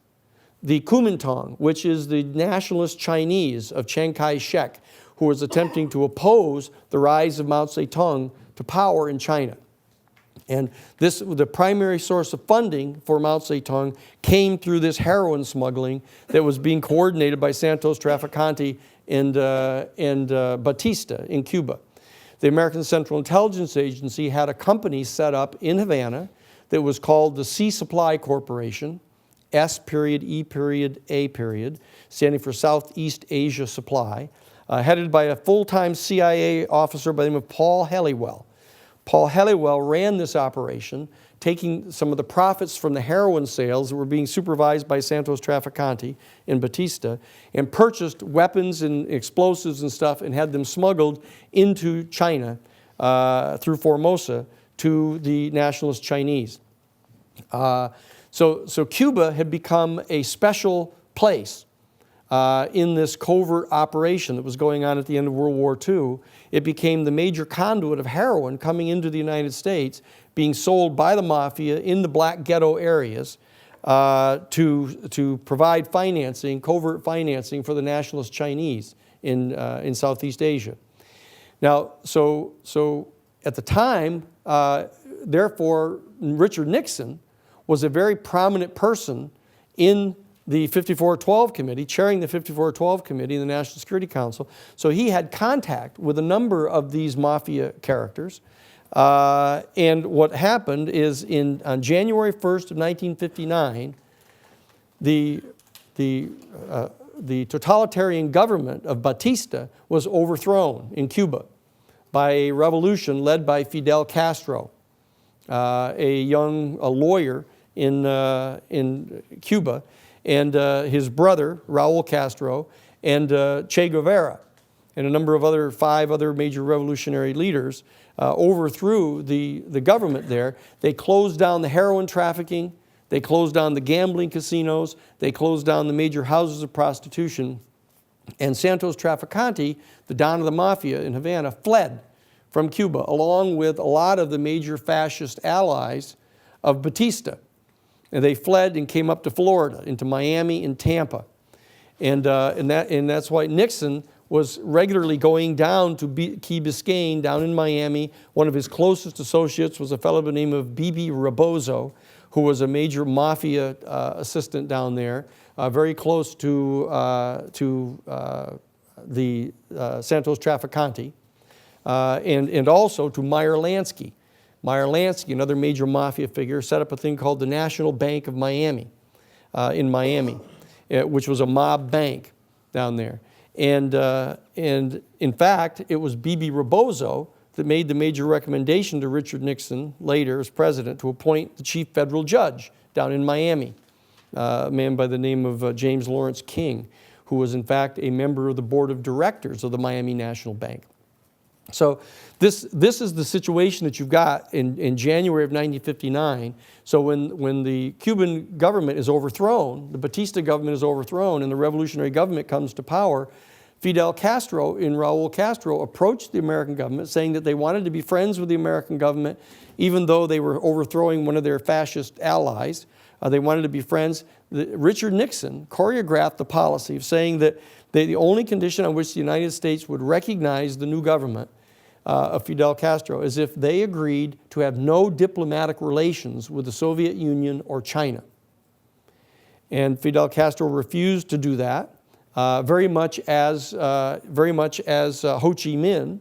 the Kuomintang, which is the nationalist Chinese of Chiang Kai-shek, who was attempting to oppose the rise of Mao Zedong to power in China. And the primary source of funding for Mao Zedong came through this heroin smuggling that was being coordinated by Santos Trafficante and Batista in Cuba. The American Central Intelligence Agency had a company set up in Havana that was called the Sea Supply Corporation, S period, E period, A period, standing for Southeast Asia Supply, headed by a full-time CIA officer by the name of Paul Helliwell. Paul Helliwell ran this operation, taking some of the profits from the heroin sales that were being supervised by Santos Trafficante in Batista, and purchased weapons and explosives and stuff and had them smuggled into China through Formosa to the nationalist Chinese. So Cuba had become a special place in this covert operation that was going on at the end of World War II. It became the major conduit of heroin coming into the United States, being sold by the mafia in the black ghetto areas to provide financing, covert financing for the nationalist Chinese in Southeast Asia. Now, so at the time, therefore, Richard Nixon was a very prominent person in the 5412 Committee, chairing the 5412 Committee in the National Security Council. So he had contact with a number of these mafia characters. And what happened is on January 1st of 1959, the totalitarian government of Batista was overthrown in Cuba by a revolution led by Fidel Castro, a lawyer in Cuba, and his brother, Raul Castro, and Che Guevara, and a number of 5 other major revolutionary leaders overthrew the government there. They closed down the heroin trafficking, they closed down the gambling casinos, they closed down the major houses of prostitution, and Santos Trafficante, the don of the mafia in Havana, fled from Cuba, along with a lot of the major fascist allies of Batista. And they fled and came up to Florida, into Miami and Tampa. And that's why Nixon was regularly going down to Key Biscayne, down in Miami. One of his closest associates was a fellow by the name of Bibi Rebozo, who was a major mafia assistant down there, very close to the Santos Trafficante, and also to Meyer Lansky. Meyer Lansky, another major mafia figure, set up a thing called the National Bank of Miami, in Miami, which was a mob bank down there. And in fact, it was Bibi Rebozo that made the major recommendation to Richard Nixon later as president to appoint the chief federal judge down in Miami, a man by the name of James Lawrence King, who was in fact a member of the board of directors of the Miami National Bank. So this is the situation that you've got in January of 1959. So when the Cuban government is overthrown, the Batista government is overthrown, and the revolutionary government comes to power, Fidel Castro and Raul Castro approached the American government saying that they wanted to be friends with the American government, even though they were overthrowing one of their fascist allies. They wanted to be friends. Richard Nixon choreographed the policy of saying that the only condition on which the United States would recognize the new government of Fidel Castro is if they agreed to have no diplomatic relations with the Soviet Union or China. And Fidel Castro refused to do that, very much as Ho Chi Minh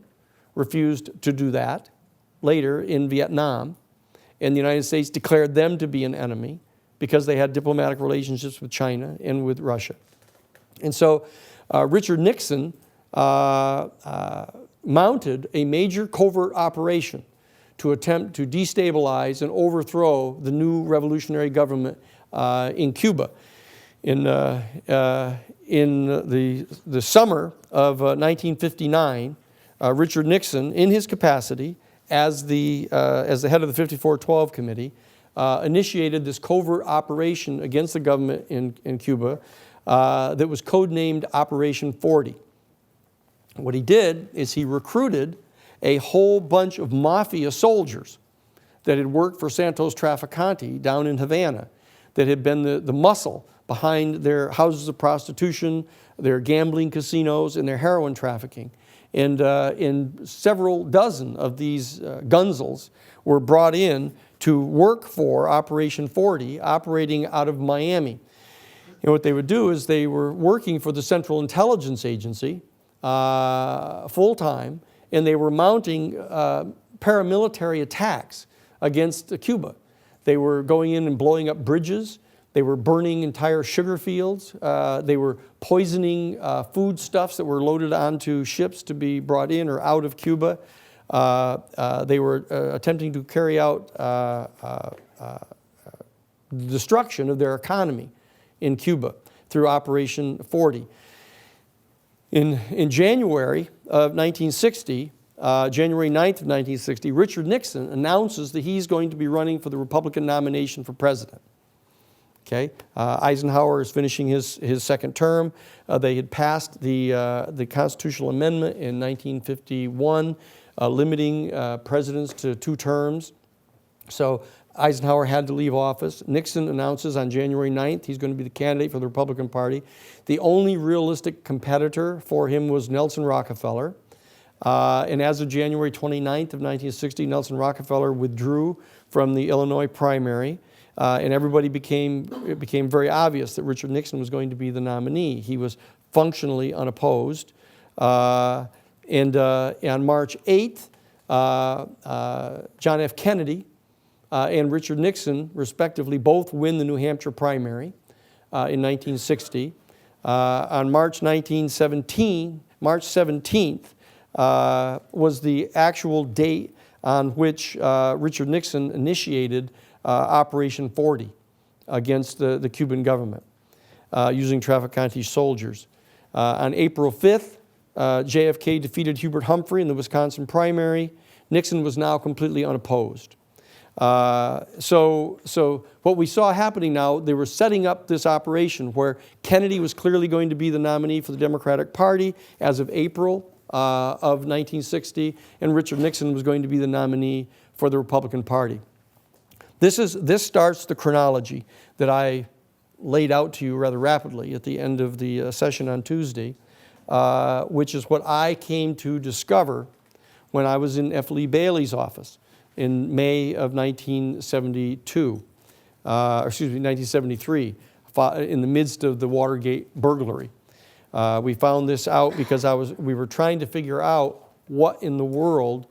refused to do that later in Vietnam. And the United States declared them to be an enemy because they had diplomatic relationships with China and with Russia. And so Richard Nixon mounted a major covert operation to attempt to destabilize and overthrow the new revolutionary government in Cuba. In the summer of 1959, Richard Nixon, in his capacity as the head of the 5412 Committee, initiated this covert operation against the government in Cuba that was codenamed Operation 40. What he did is he recruited a whole bunch of mafia soldiers that had worked for Santos Trafficante down in Havana, that had been the muscle behind their houses of prostitution, their gambling casinos, and their heroin trafficking. And several dozen of these gunzels were brought in to work for Operation 40, operating out of Miami. And what they would do is they were working for the Central Intelligence Agency full-time, and they were mounting paramilitary attacks against Cuba. They were going in and blowing up bridges. They were burning entire sugar fields. They were poisoning foodstuffs that were loaded onto ships to be brought in or out of Cuba. They were attempting to carry out the destruction of their economy in Cuba through Operation 40. In January of 1960, January 9th of 1960, Richard Nixon announces that he's going to be running for the Republican nomination for president. Okay, Eisenhower is finishing his second term. They had passed the constitutional amendment in 1951, limiting presidents to 2 terms. So Eisenhower had to leave office. Nixon announces on January 9th he's going to be the candidate for the Republican Party. The only realistic competitor for him was Nelson Rockefeller. And as of January 29th of 1960, Nelson Rockefeller withdrew from the Illinois primary. And it became very obvious that Richard Nixon was going to be the nominee. He was functionally unopposed. And on March 8th, John F. Kennedy and Richard Nixon, respectively, both win the New Hampshire primary in 1960. On March 17th was the actual date on which Richard Nixon initiated Operation 40 against the Cuban government using Trafficante soldiers. On April 5th, JFK defeated Hubert Humphrey in the Wisconsin primary. Nixon was now completely unopposed. So what we saw happening now, they were setting up this operation where Kennedy was clearly going to be the nominee for the Democratic Party as of April of 1960, and Richard Nixon was going to be the nominee for the Republican Party. This starts the chronology that I laid out to you rather rapidly at the end of the session on Tuesday, which is what I came to discover when I was in F. Lee Bailey's office in May of 1973, in the midst of the Watergate burglary. We found this out because we were trying to figure out what in the world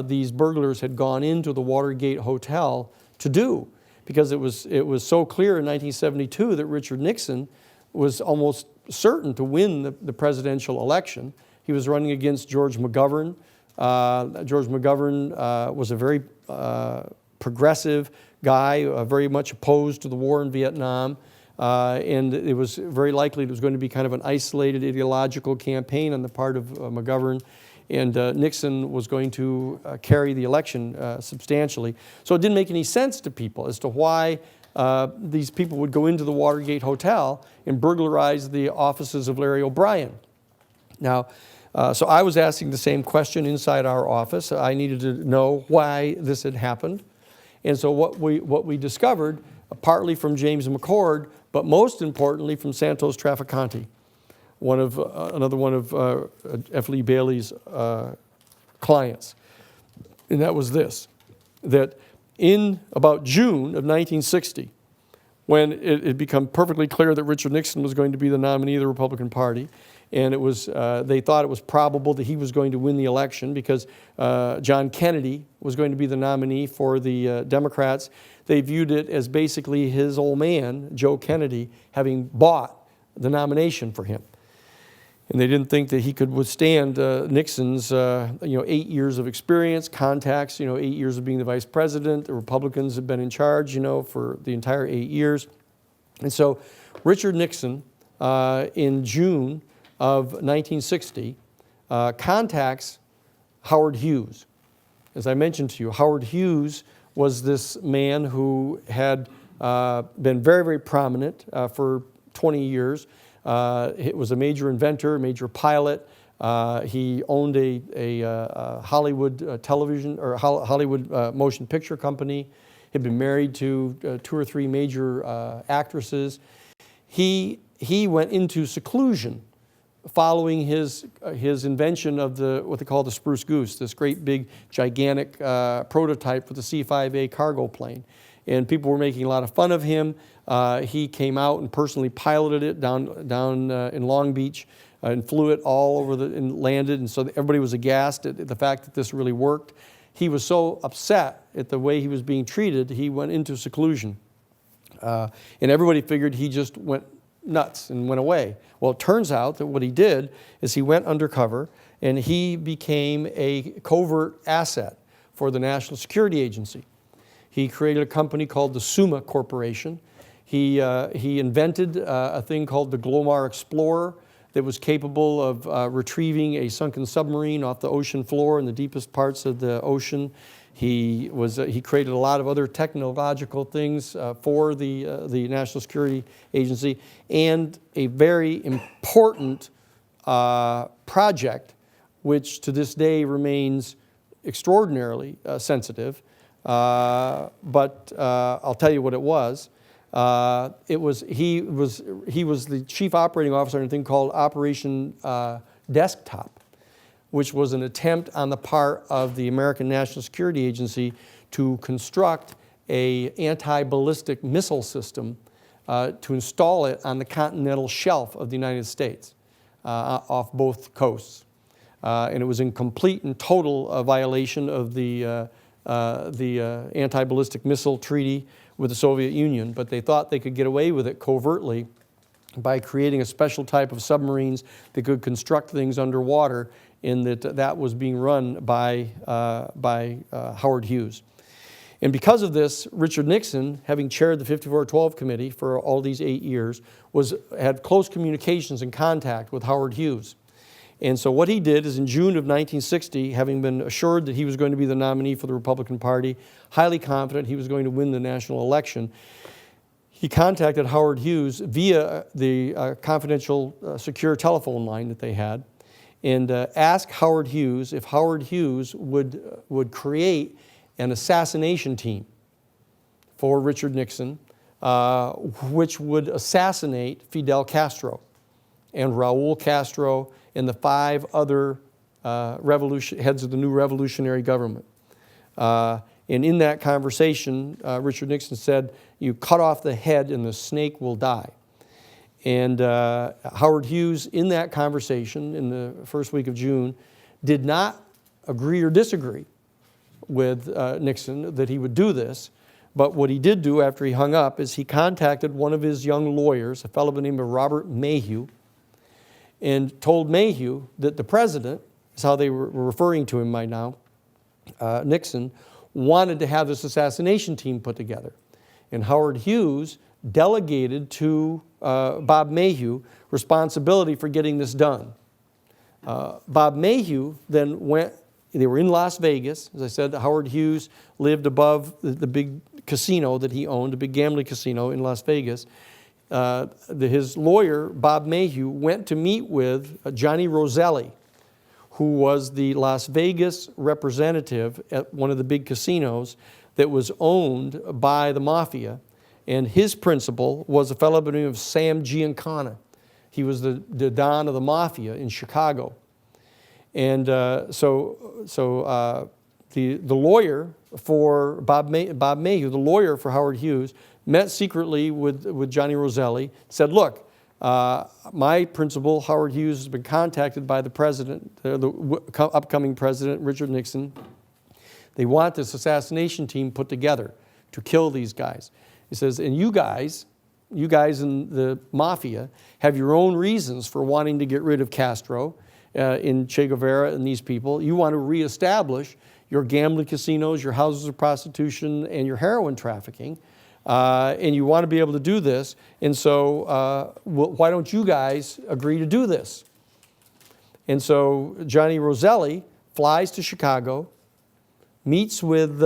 these burglars had gone into the Watergate Hotel to do, because it was so clear in 1972 that Richard Nixon was almost certain to win the presidential election. He was running against George McGovern. George McGovern was a very progressive guy, very much opposed to the war in Vietnam, and it was very likely it was going to be kind of an isolated ideological campaign on the part of McGovern. And Nixon was going to carry the election substantially. So it didn't make any sense to people as to why these people would go into the Watergate Hotel and burglarize the offices of Larry O'Brien. Now, so I was asking the same question inside our office. I needed to know why this had happened. And so what we discovered, partly from James McCord, but most importantly from Santos Trafficante, another one of F. Lee Bailey's clients. And that was this, that in about June of 1960, when it had become perfectly clear that Richard Nixon was going to be the nominee of the Republican Party, and it was, they thought it was probable that he was going to win the election because John Kennedy was going to be the nominee for the Democrats. They viewed it as basically his old man, Joe Kennedy, having bought the nomination for him. And they didn't think that he could withstand Nixon's 8 years of experience, contacts, 8 years of being the vice president. The Republicans had been in charge, for the entire 8 years. And so Richard Nixon, in June of 1960, contacts Howard Hughes. As I mentioned to you, Howard Hughes was this man who had been very, very prominent for 20 years. He was a major inventor, a major pilot. He owned a Hollywood television or Hollywood motion picture company. Had been married to 2 or 3 major actresses. He went into seclusion following his invention of what they call the Spruce Goose, this great big gigantic prototype for the C-5A cargo plane. And people were making a lot of fun of him. He came out and personally piloted it down in Long Beach and flew it all over and landed. And so everybody was aghast at the fact that this really worked. He was so upset at the way he was being treated, he went into seclusion. And everybody figured he just went nuts and went away. Well, it turns out that what he did is he went undercover and he became a covert asset for the National Security Agency. He created a company called the Summa Corporation. He invented a thing called the Glomar Explorer that was capable of retrieving a sunken submarine off the ocean floor in the deepest parts of the ocean. He created a lot of other technological things for the National Security Agency, and a very important project, which to this day remains extraordinarily sensitive. But I'll tell you what it was. He was the chief operating officer on a thing called Operation Desktop, which was an attempt on the part of the American National Security Agency to construct an anti-ballistic missile system to install it on the continental shelf of the United States off both coasts. And it was in complete and total violation of the anti-ballistic missile treaty with the Soviet Union, but they thought they could get away with it covertly by creating a special type of submarines that could construct things underwater, in that was being run by Howard Hughes. And because of this, Richard Nixon, having chaired the 5412 Committee for all these 8 years, had close communications and contact with Howard Hughes. And so what he did is in June of 1960, having been assured that he was going to be the nominee for the Republican Party, highly confident he was going to win the national election, he contacted Howard Hughes via the confidential secure telephone line that they had, and asked Howard Hughes if Howard Hughes would create an assassination team for Richard Nixon, which would assassinate Fidel Castro and Raul Castro and the 5 other heads of the new revolutionary government. And in that conversation, Richard Nixon said, "You cut off the head and the snake will die." And Howard Hughes, in that conversation in the first week of June, did not agree or disagree with Nixon that he would do this. But what he did do after he hung up is he contacted one of his young lawyers, a fellow by the name of Robert Mayhew, and told Mayhew that the president, is how they were referring to him by now, Nixon, wanted to have this assassination team put together. And Howard Hughes delegated to Bob Mayhew responsibility for getting this done. Bob Mayhew then went, they were in Las Vegas. As I said, Howard Hughes lived above the big casino that he owned, a big gambling casino in Las Vegas. His lawyer, Bob Mayhew, went to meet with Johnny Roselli, who was the Las Vegas representative at one of the big casinos that was owned by the mafia. And his principal was a fellow by the name of Sam Giancana. He was the Don of the mafia in Chicago. And the lawyer for Bob Mayhew, the lawyer for Howard Hughes, met secretly with Johnny Roselli, said, "Look, my principal, Howard Hughes, has been contacted by the president, the upcoming president, Richard Nixon. They want this assassination team put together to kill these guys." He says, "And you guys in the mafia have your own reasons for wanting to get rid of Castro, in Che Guevara and these people. You want to reestablish your gambling casinos, your houses of prostitution, and your heroin trafficking. And you want to be able to do this. And so why don't you guys agree to do this?" And so Johnny Roselli flies to Chicago, meets with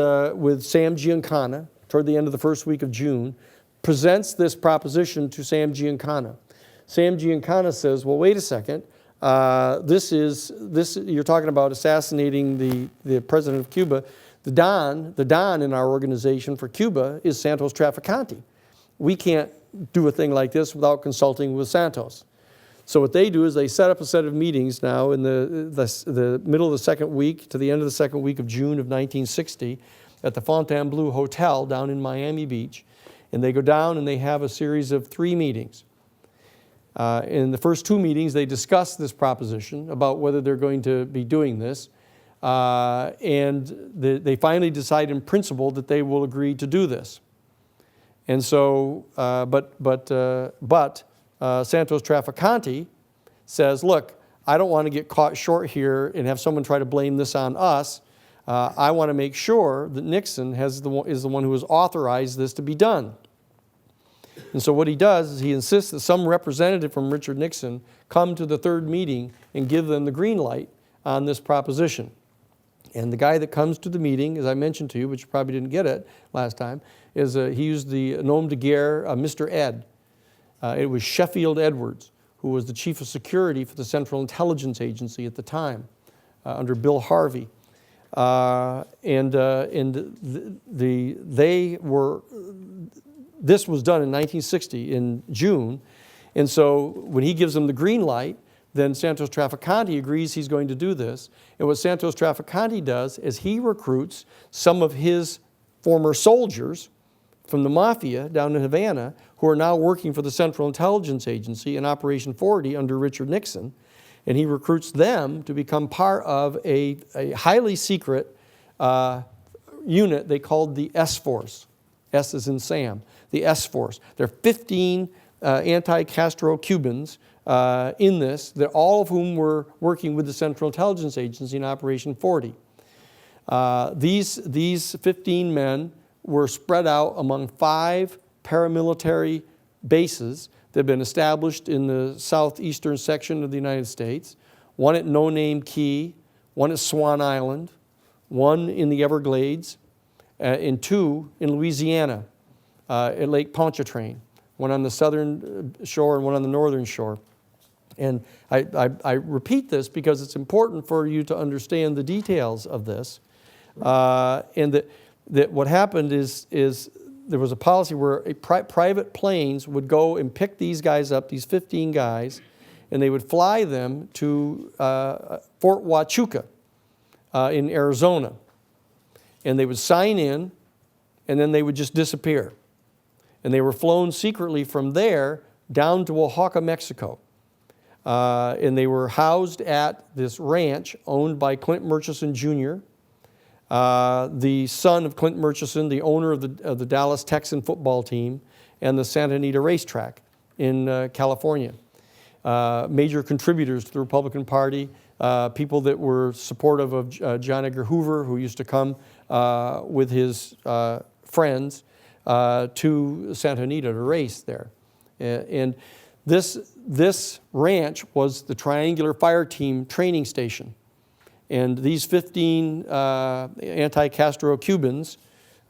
Sam Giancana toward the end of the first week of June, presents this proposition to Sam Giancana. Sam Giancana says, "Well, wait a second. You're talking about assassinating the president of Cuba. The Don in our organization for Cuba is Santos Trafficante. We can't do a thing like this without consulting with Santos." So what they do is they set up a set of meetings now in the middle of the second week to the end of the second week of June of 1960 at the Fontainebleau Hotel down in Miami Beach. And they go down and they have a series of 3 meetings. In the first 2 meetings, they discuss this proposition about whether they're going to be doing this. And they finally decide in principle that they will agree to do this. And so, Santos Trafficante says, look, I don't want to get caught short here and have someone try to blame this on us. I want to make sure that Nixon is the one who has authorized this to be done. And so what he does is he insists that some representative from Richard Nixon come to the third meeting and give them the green light on this proposition. And the guy that comes to the meeting, as I mentioned to you, but you probably didn't get it last time, is he used the nom de guerre Mr. Ed. It was Sheffield Edwards, who was the chief of security for the Central Intelligence Agency at the time, under Bill Harvey. This was done in 1960 in June, and so when he gives them the green light, then Santos Trafficante agrees he's going to do this. And what Santos Trafficante does is he recruits some of his former soldiers from the mafia down in Havana who are now working for the Central Intelligence Agency in Operation 40 under Richard Nixon, and he recruits them to become part of a highly secret unit they called the S-Force. S as in Sam, the S-Force. There are 15 anti-Castro Cubans in this, all of whom were working with the Central Intelligence Agency in Operation 40. These 15 men were spread out among 5 paramilitary bases that had been established in the southeastern section of the United States, one at No Name Key, one at Swan Island, one in the Everglades, and 2 in Louisiana at Lake Pontchartrain, one on the southern shore and one on the northern shore. And I repeat this because it's important for you to understand the details of this. And that what happened is there was a policy where private planes would go and pick these guys up, these 15 guys, and they would fly them to Fort Huachuca in Arizona. And they would sign in, and then they would just disappear. And they were flown secretly from there down to Oaxaca, Mexico. And they were housed at this ranch owned by Clint Murchison Jr., the son of Clint Murchison, the owner of the Dallas Texan football team, and the Santa Anita racetrack in California. Major contributors to the Republican Party, people that were supportive of John Edgar Hoover, who used to come with his friends to Santa Anita to race there. And this ranch was the Triangular Fire Team training station. And these 15 anti-Castro Cubans,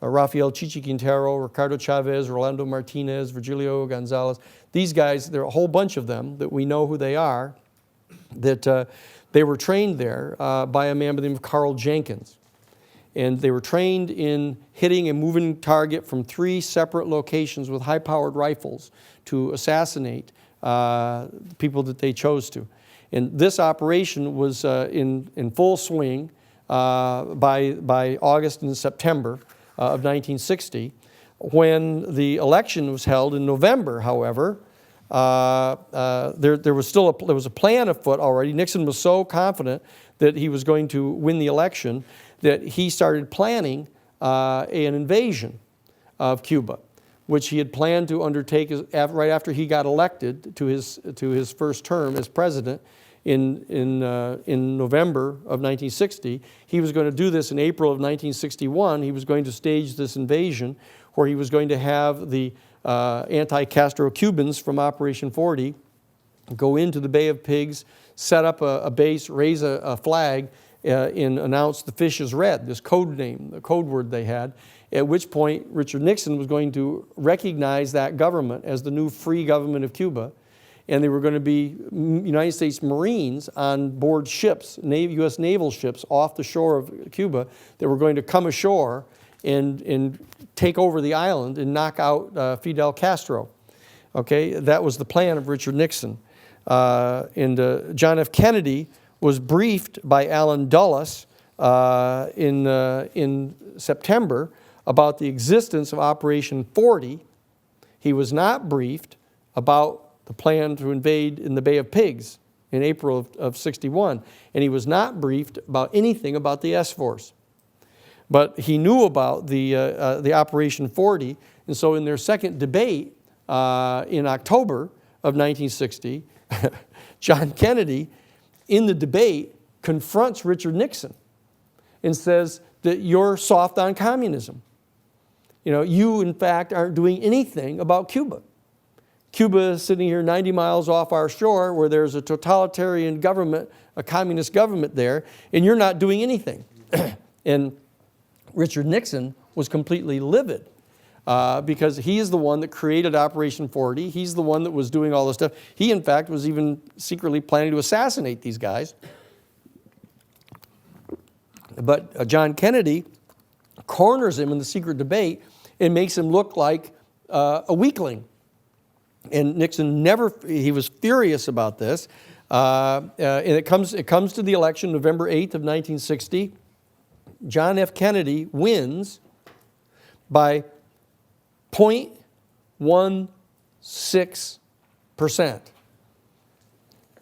Rafael Chichi Quintero, Ricardo Chavez, Rolando Martinez, Virgilio Gonzalez, these guys, there are a whole bunch of them that we know who they are, that they were trained there by a man by the name of Carl Jenkins. And they were trained in hitting a moving target from 3 separate locations with high-powered rifles to assassinate people that they chose to. And this operation was in full swing by August and September of 1960. When the election was held in November, however, there was a plan afoot already. Nixon was so confident that he was going to win the election that he started planning an invasion of Cuba, which he had planned to undertake right after he got elected to his first term as president in November of 1960. He was going to do this in April of 1961. He was going to stage this invasion where he was going to have the anti-Castro Cubans from Operation 40 go into the Bay of Pigs, set up a base, raise a flag, and announce the fish is red, this code name, the code word they had, at which point Richard Nixon was going to recognize that government as the new free government of Cuba, and they were going to be United States Marines on board ships, U.S. naval ships off the shore of Cuba that were going to come ashore and take over the island and knock out Fidel Castro. Okay, that was the plan of Richard Nixon. And John F. Kennedy was briefed by Allen Dulles in September about the existence of Operation 40. He was not briefed about the plan to invade in the Bay of Pigs in April of 61. And he was not briefed about anything about the S-Force. But he knew about the Operation 40, And so in their second debate in October of 1960, John Kennedy, in the debate, confronts Richard Nixon and says that you're soft on communism. You know, you in fact aren't doing anything about Cuba. Cuba is sitting here 90 miles off our shore where there's a totalitarian government, a communist government there, and you're not doing anything. And Richard Nixon was completely livid because he is the one that created Operation 40. He's the one that was doing all this stuff. He, in fact, was even secretly planning to assassinate these guys. But John Kennedy corners him in the secret debate and makes him look like a weakling. And Nixon he was furious about this. And it comes to the election November 8th of 1960. John F. Kennedy wins by 0.16%.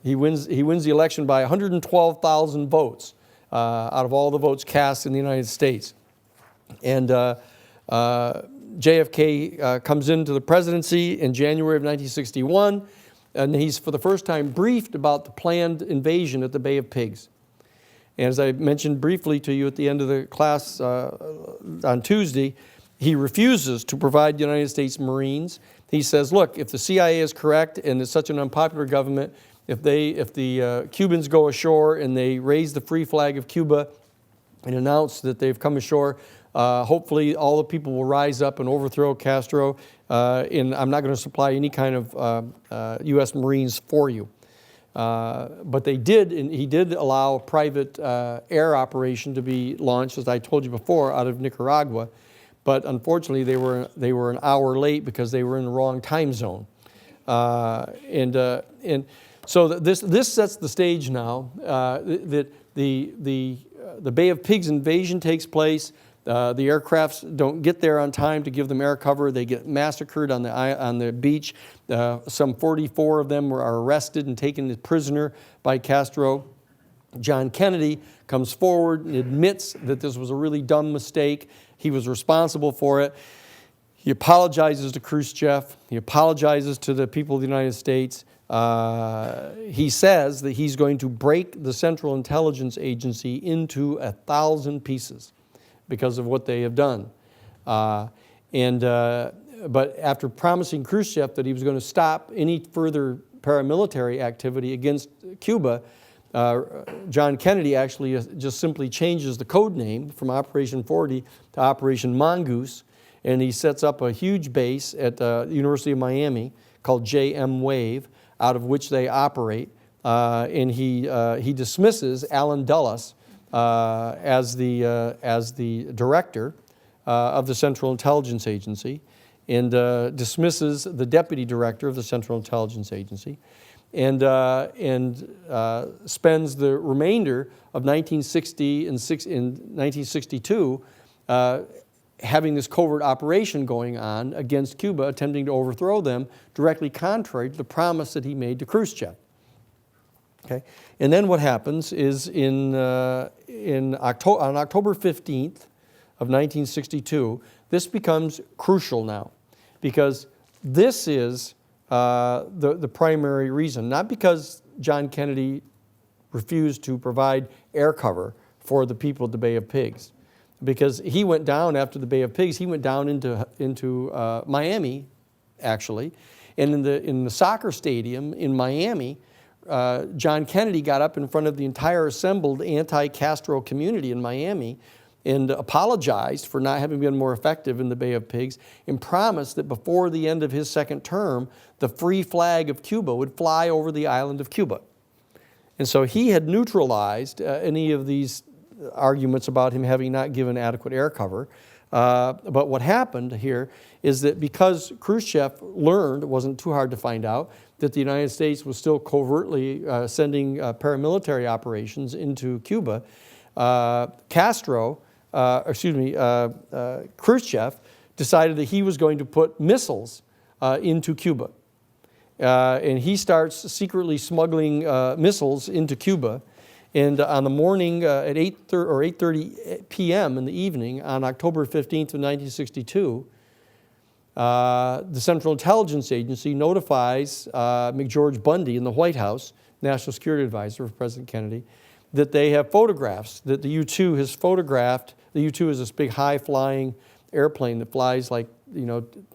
He wins the election by 112,000 votes out of all the votes cast in the United States. And JFK comes into the presidency in January of 1961, and he's for the first time briefed about the planned invasion at the Bay of Pigs. And as I mentioned briefly to you at the end of the class on Tuesday, he refuses to provide the United States Marines. He says, look, if the CIA is correct and it's such an unpopular government, if the Cubans go ashore and they raise the free flag of Cuba and announce that they've come ashore, hopefully all the people will rise up and overthrow Castro, and I'm not going to supply any kind of U.S. Marines for you. But they did, and he did allow private air operation to be launched, as I told you before, out of Nicaragua. But unfortunately, they were an hour late because they were in the wrong time zone. And so this sets the stage now that the Bay of Pigs invasion takes place. The aircrafts don't get there on time to give them air cover. They get massacred on the beach. Some 44 of them are arrested and taken as prisoner by Castro. John Kennedy comes forward and admits that this was a really dumb mistake. He was responsible for it. He apologizes to Khrushchev. He apologizes to the people of the United States. He says that he's going to break the Central Intelligence Agency into 1,000 pieces because of what they have done. But after promising Khrushchev that he was going to stop any further paramilitary activity against Cuba, John Kennedy actually just simply changes the code name from Operation 40 to Operation Mongoose, and he sets up a huge base at the University of Miami called JM Wave, out of which they operate, and he dismisses Allen Dulles as the director of the Central Intelligence Agency, and dismisses the deputy director of the Central Intelligence Agency, and spends the remainder of 1960 and in 1962 having this covert operation going on against Cuba, attempting to overthrow them, directly contrary to the promise that he made to Khrushchev. Okay, and then what happens is on October 15th of 1962, this becomes crucial now, because this is the primary reason, not because John Kennedy refused to provide air cover for the people at the Bay of Pigs, because he went down after the Bay of Pigs. He went down into Miami, actually, and in the soccer stadium in Miami, John Kennedy got up in front of the entire assembled anti-Castro community in Miami and apologized for not having been more effective in the Bay of Pigs, and promised that before the end of his second term, the free flag of Cuba would fly over the island of Cuba. And so he had neutralized any of these arguments about him having not given adequate air cover. But what happened here is that because Khrushchev learned, it wasn't too hard to find out, that the United States was still covertly sending paramilitary operations into Cuba, Khrushchev decided that he was going to put missiles into Cuba. And he starts secretly smuggling missiles into Cuba. And on the morning at 8:30 p.m. in the evening on October 15th of 1962, the Central Intelligence Agency notifies McGeorge Bundy in the White House, National Security Advisor for President Kennedy, that they have photographs, that the U-2 has photographed. The U-2 is this big high-flying airplane that flies like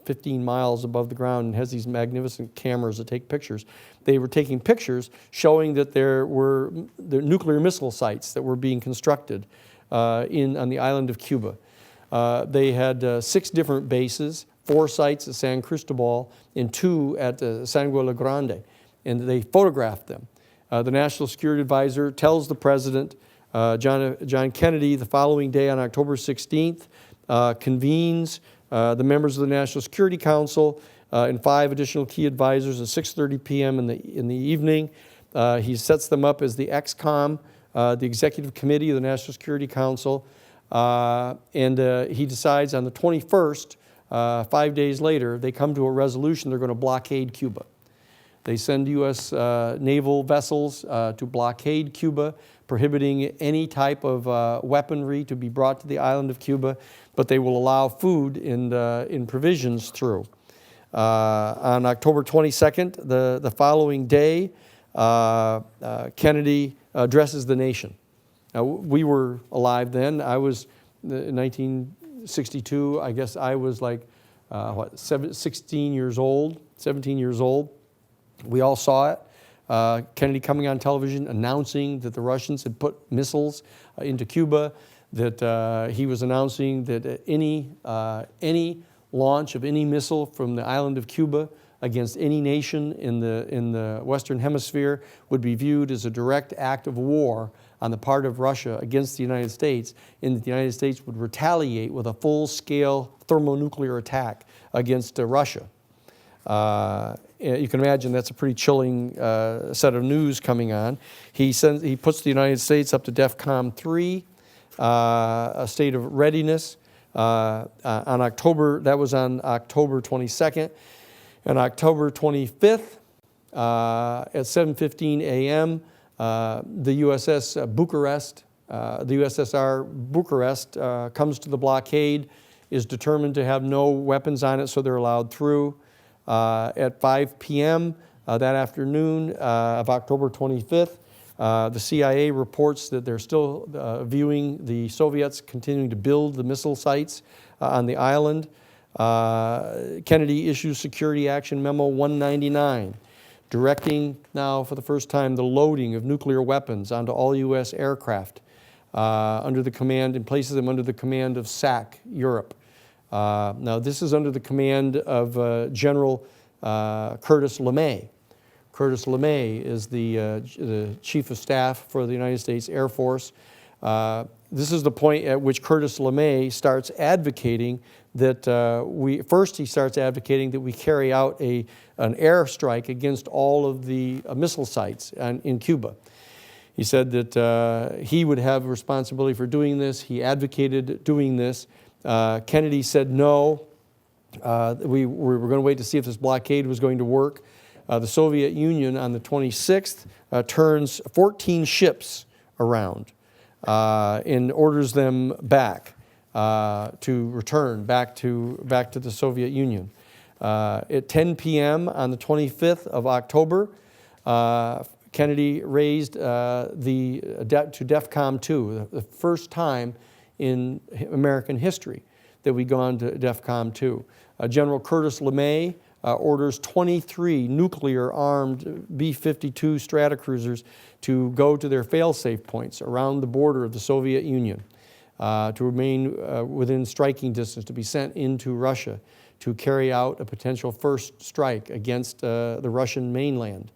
15 miles above the ground and has these magnificent cameras that take pictures. They were taking pictures showing that there were nuclear missile sites that were being constructed on the island of Cuba. They had 6 different bases, 4 sites at San Cristobal and 2 at Sangre Grande, and they photographed them. The National Security Advisor tells the President, John Kennedy, the following day on October 16th, convenes the members of the National Security Council and 5 additional key advisors at 6:30 p.m. in the evening. He sets them up as the ExComm, the Executive Committee of the National Security Council, and he decides on the 21st, 5 days later, they come to a resolution they're going to blockade Cuba. They send U.S. naval vessels to blockade Cuba, prohibiting any type of weaponry to be brought to the island of Cuba, but they will allow food and provisions through. On October 22nd, the following day, Kennedy addresses the nation. Now, we were alive then. I was in 1962. I guess I was like 16 years old, 17 years old. We all saw it. Kennedy coming on television announcing that the Russians had put missiles into Cuba, that he was announcing that any launch of any missile from the island of Cuba against any nation in the Western Hemisphere would be viewed as a direct act of war on the part of Russia against the United States, and that the United States would retaliate with a full-scale thermonuclear attack against Russia. You can imagine that's a pretty chilling set of news coming on. He puts the United States up to DEFCON 3, a state of readiness. That was on October 22nd. On October 25th, at 7:15 a.m., the USS Bucharest, the USSR Bucharest comes to the blockade, is determined to have no weapons on it, so they're allowed through. At 5 p.m. That afternoon of October 25th, the CIA reports that they're still viewing the Soviets continuing to build the missile sites on the island. Kennedy issues Security Action Memo 199, directing now for the first time the loading of nuclear weapons onto all U.S. aircraft under the command, and places them under the command of SAC Europe. Now, this is under the command of General Curtis LeMay. Curtis LeMay is the Chief of Staff for the United States Air Force. This is the point at which Curtis LeMay starts advocating that he starts advocating that we carry out an airstrike against all of the missile sites in Cuba. He said that he would have responsibility for doing this. He advocated doing this. Kennedy said no. We were going to wait to see if this blockade was going to work. The Soviet Union on the 26th turns 14 ships around and orders them back to return back to the Soviet Union. At 10 p.m. on the 25th of October, Kennedy raised to DEFCON 2, the first time in American history that we'd gone to DEFCON 2. General Curtis LeMay orders 23 nuclear-armed B-52 Stratocruisers to go to their fail-safe points around the border of the Soviet Union, to remain within striking distance, to be sent into Russia to carry out a potential first strike against the Russian mainland.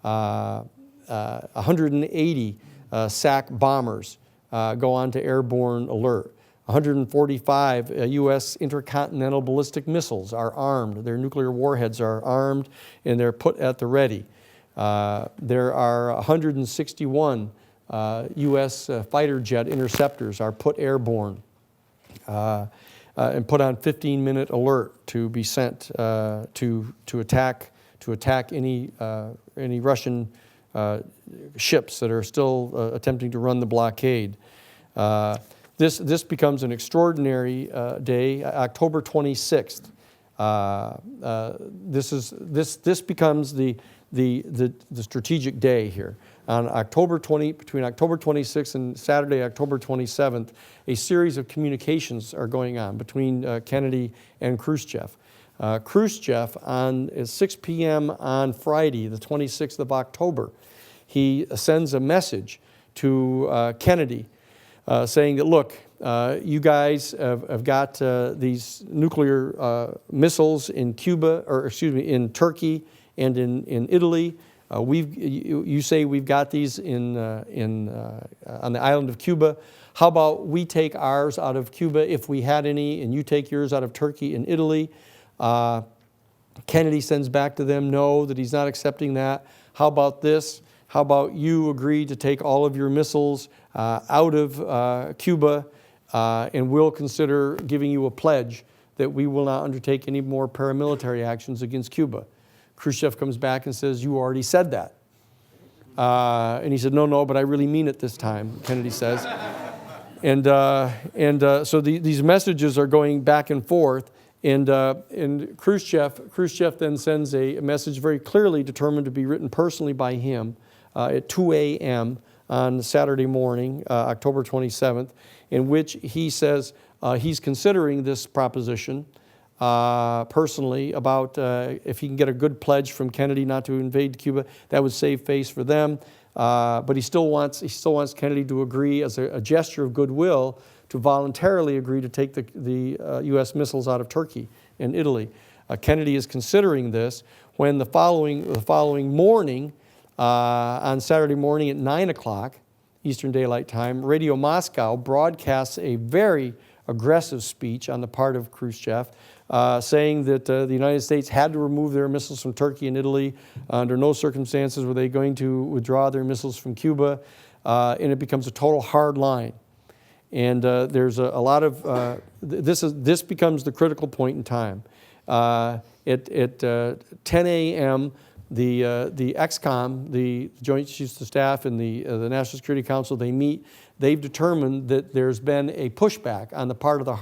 180 SAC bombers go on to airborne alert. 145 U.S. intercontinental ballistic missiles are armed. Their nuclear warheads are armed and they're put at the ready. There are 161 U.S. fighter jet interceptors are put airborne and put on 15-minute alert to be sent to attack any Russian ships that are still attempting to run the blockade. This becomes an extraordinary day. October 26th, This becomes the strategic day here. On between October 26th and Saturday, October 27th, a series of communications are going on between Kennedy and Khrushchev. Khrushchev, at 6 p.m. on Friday, the 26th of October, he sends a message to Kennedy saying that, look, you guys have got these nuclear missiles in in Turkey and in Italy. You say we've got these on the island of Cuba. How about we take ours out of Cuba if we had any, and you take yours out of Turkey and Italy? Kennedy sends back to them, no, that he's not accepting that. How about this? How about you agree to take all of your missiles out of Cuba, and we'll consider giving you a pledge that we will not undertake any more paramilitary actions against Cuba. Khrushchev comes back and says, you already said that. And he said, no, but I really mean it this time, Kennedy says. So these messages are going back and forth. And Khrushchev then sends a message very clearly determined to be written personally by him at 2 a.m. on Saturday morning, October 27th, in which he says he's considering this proposition personally about if he can get a good pledge from Kennedy not to invade Cuba, that would save face for them. But he still wants Kennedy to agree as a gesture of goodwill to voluntarily agree to take the U.S. missiles out of Turkey and Italy. Kennedy is considering this when the following morning, on Saturday morning at 9 o'clock Eastern Daylight Time, Radio Moscow broadcasts a very aggressive speech on the part of Khrushchev, saying that the United States had to remove their missiles from Turkey and Italy. Under no circumstances were they going to withdraw their missiles from Cuba, and it becomes a total hard line. And there's a lot of, this becomes the critical point in time. At 10 a.m., the ExComm, the Joint Chiefs of Staff and the National Security Council, they meet. They've determined that there's been a pushback on the part of the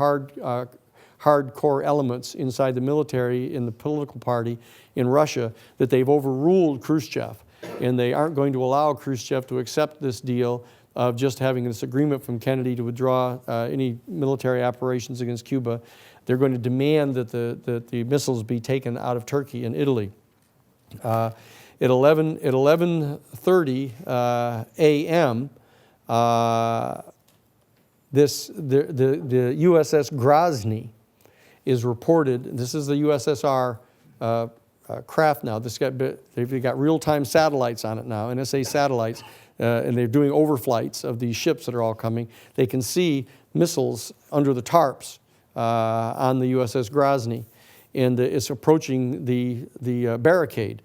hardcore elements inside the military, in the political party in Russia, that they've overruled Khrushchev. And they aren't going to allow Khrushchev to accept this deal of just having this agreement from Kennedy to withdraw any military operations against Cuba. They're going to demand that the missiles be taken out of Turkey and Italy. At 11:30 a.m., the USS Grozny is reported. This is the USSR craft now. They've got real-time satellites on it now, NSA satellites, and they're doing overflights of these ships that are all coming. They can see missiles under the tarps on the USS Grozny, and it's approaching the barricade,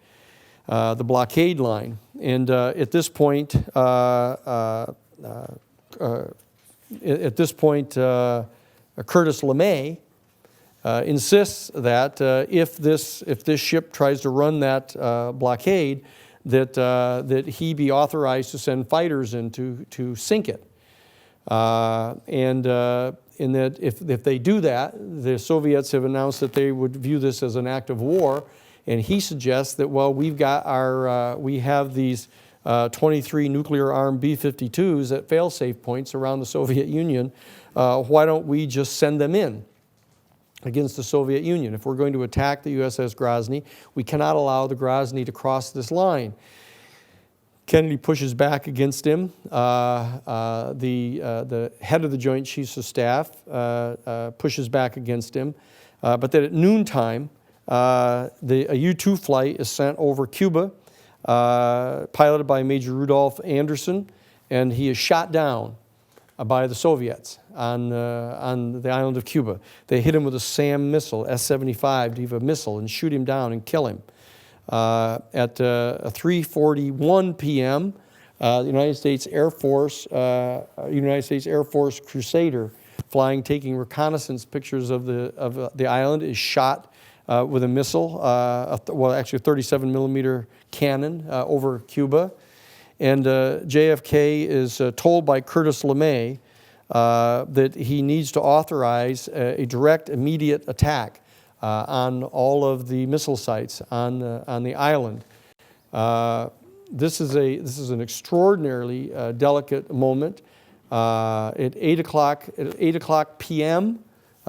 the blockade line. And at this point, Curtis LeMay insists that if this ship tries to run that blockade, that he be authorized to send fighters in to sink it. And that if they do that, the Soviets have announced that they would view this as an act of war. And he suggests that, well, we have these 23 nuclear-armed B-52s at fail-safe points around the Soviet Union. Why don't we just send them in against the Soviet Union? If we're going to attack the USS Grozny, we cannot allow the Grozny to cross this line. Kennedy pushes back against him. The head of the Joint Chiefs of Staff pushes back against him. But then at noontime, a U-2 flight is sent over Cuba, piloted by Major Rudolph Anderson, and he is shot down by the Soviets on the island of Cuba. They hit him with a SAM missile, S-75 Diva missile, and shoot him down and kill him. At 3:41 p.m., the United States Air Force Crusader, taking reconnaissance pictures of the island, is shot with a missile, actually a 37 millimeter cannon over Cuba. And JFK is told by Curtis LeMay that he needs to authorize a direct, immediate attack on all of the missile sites on the island. This is an extraordinarily delicate moment. At 8 o'clock p.m.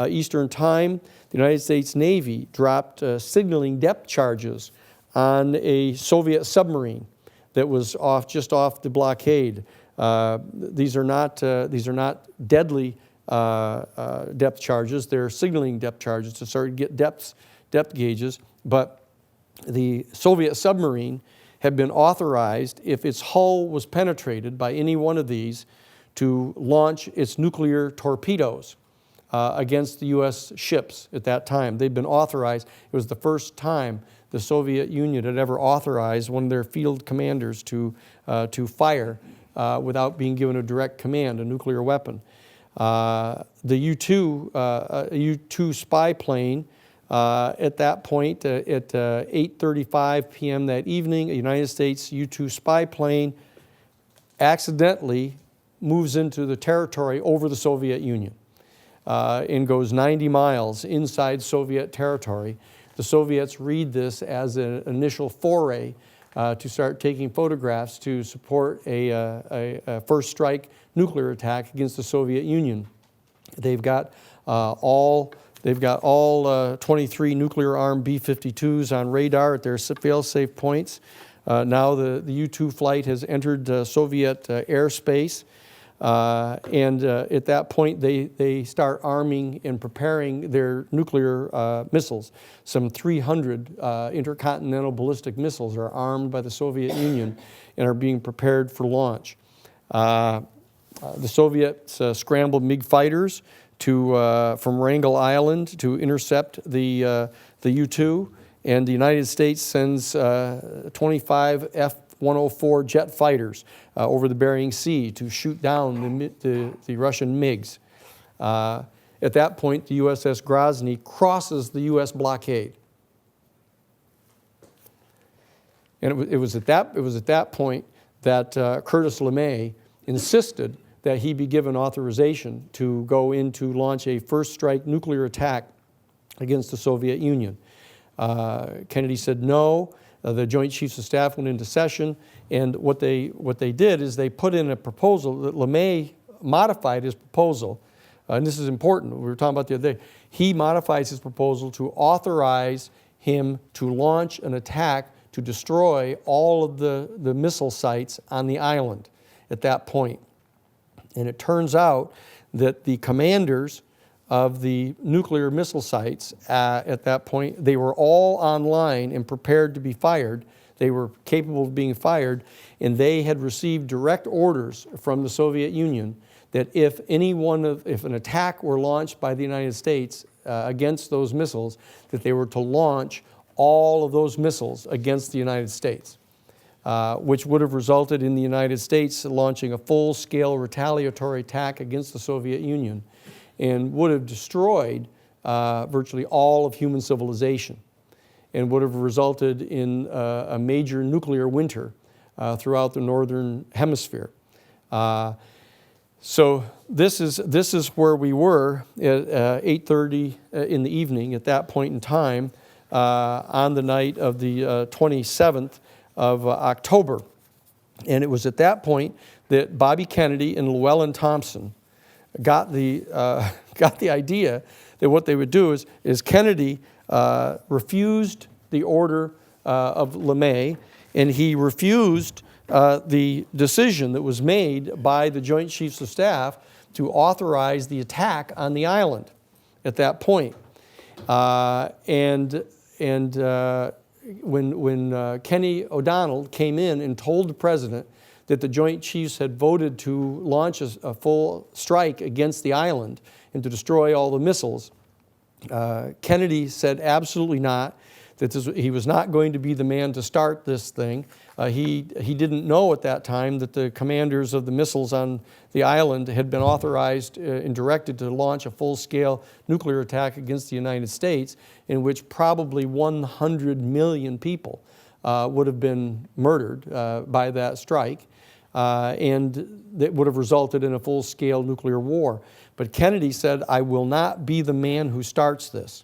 Eastern Time, the United States Navy dropped signaling depth charges on a Soviet submarine that was just off the blockade. These are not deadly depth charges. They're signaling depth charges to start to get depth gauges. But the Soviet submarine had been authorized, if its hull was penetrated by any one of these, to launch its nuclear torpedoes against the U.S. ships at that time. They'd been authorized. It was the first time the Soviet Union had ever authorized one of their field commanders to fire without being given a direct command, a nuclear weapon. The U-2 spy plane, at that point, at 8:35 p.m. that evening, a United States U-2 spy plane accidentally moves into the territory over the Soviet Union and goes 90 miles inside Soviet territory. The Soviets read this as an initial foray to start taking photographs to support a first strike nuclear attack against the Soviet Union. They've got all 23 nuclear-armed B-52s on radar at their fail-safe points. Now the U-2 flight has entered Soviet airspace. And at that point, they start arming and preparing their nuclear missiles. Some 300 intercontinental ballistic missiles are armed by the Soviet Union and are being prepared for launch. The Soviets scrambled MiG fighters from Wrangel Island to intercept the U-2, and the United States sends 25 F-104 jet fighters over the Bering Sea to shoot down the Russian MiGs. At that point, the USS Grozny crosses the U.S. blockade. And it was at that point that Curtis LeMay insisted that he be given authorization to go in to launch a first strike nuclear attack against the Soviet Union. Kennedy said no. The Joint Chiefs of Staff went into session, and what they did is they put in a proposal that LeMay modified his proposal, and this is important. We were talking about the other day. He modifies his proposal to authorize him to launch an attack to destroy all of the missile sites on the island at that point. And it turns out that the commanders of the nuclear missile sites at that point, they were all online and prepared to be fired. They were capable of being fired, and they had received direct orders from the Soviet Union that if an attack were launched by the United States against those missiles, that they were to launch all of those missiles against the United States, which would have resulted in the United States launching a full-scale retaliatory attack against the Soviet Union, and would have destroyed virtually all of human civilization, and would have resulted in a major nuclear winter throughout the northern hemisphere. So this is where we were at 8:30 in the evening at that point in time on the night of the 27th of October. And it was at that point that Bobby Kennedy and Llewellyn Thompson got the idea that what they would do is Kennedy refused the order of LeMay, and he refused the decision that was made by the Joint Chiefs of Staff to authorize the attack on the island at that point. When Kenny O'Donnell came in and told the president that the Joint Chiefs had voted to launch a full strike against the island and to destroy all the missiles, Kennedy said absolutely not, that he was not going to be the man to start this thing. He didn't know at that time that the commanders of the missiles on the island had been authorized and directed to launch a full-scale nuclear attack against the United States, in which probably 100 million people would have been murdered by that strike, and that would have resulted in a full-scale nuclear war. But Kennedy said, "I will not be the man who starts this."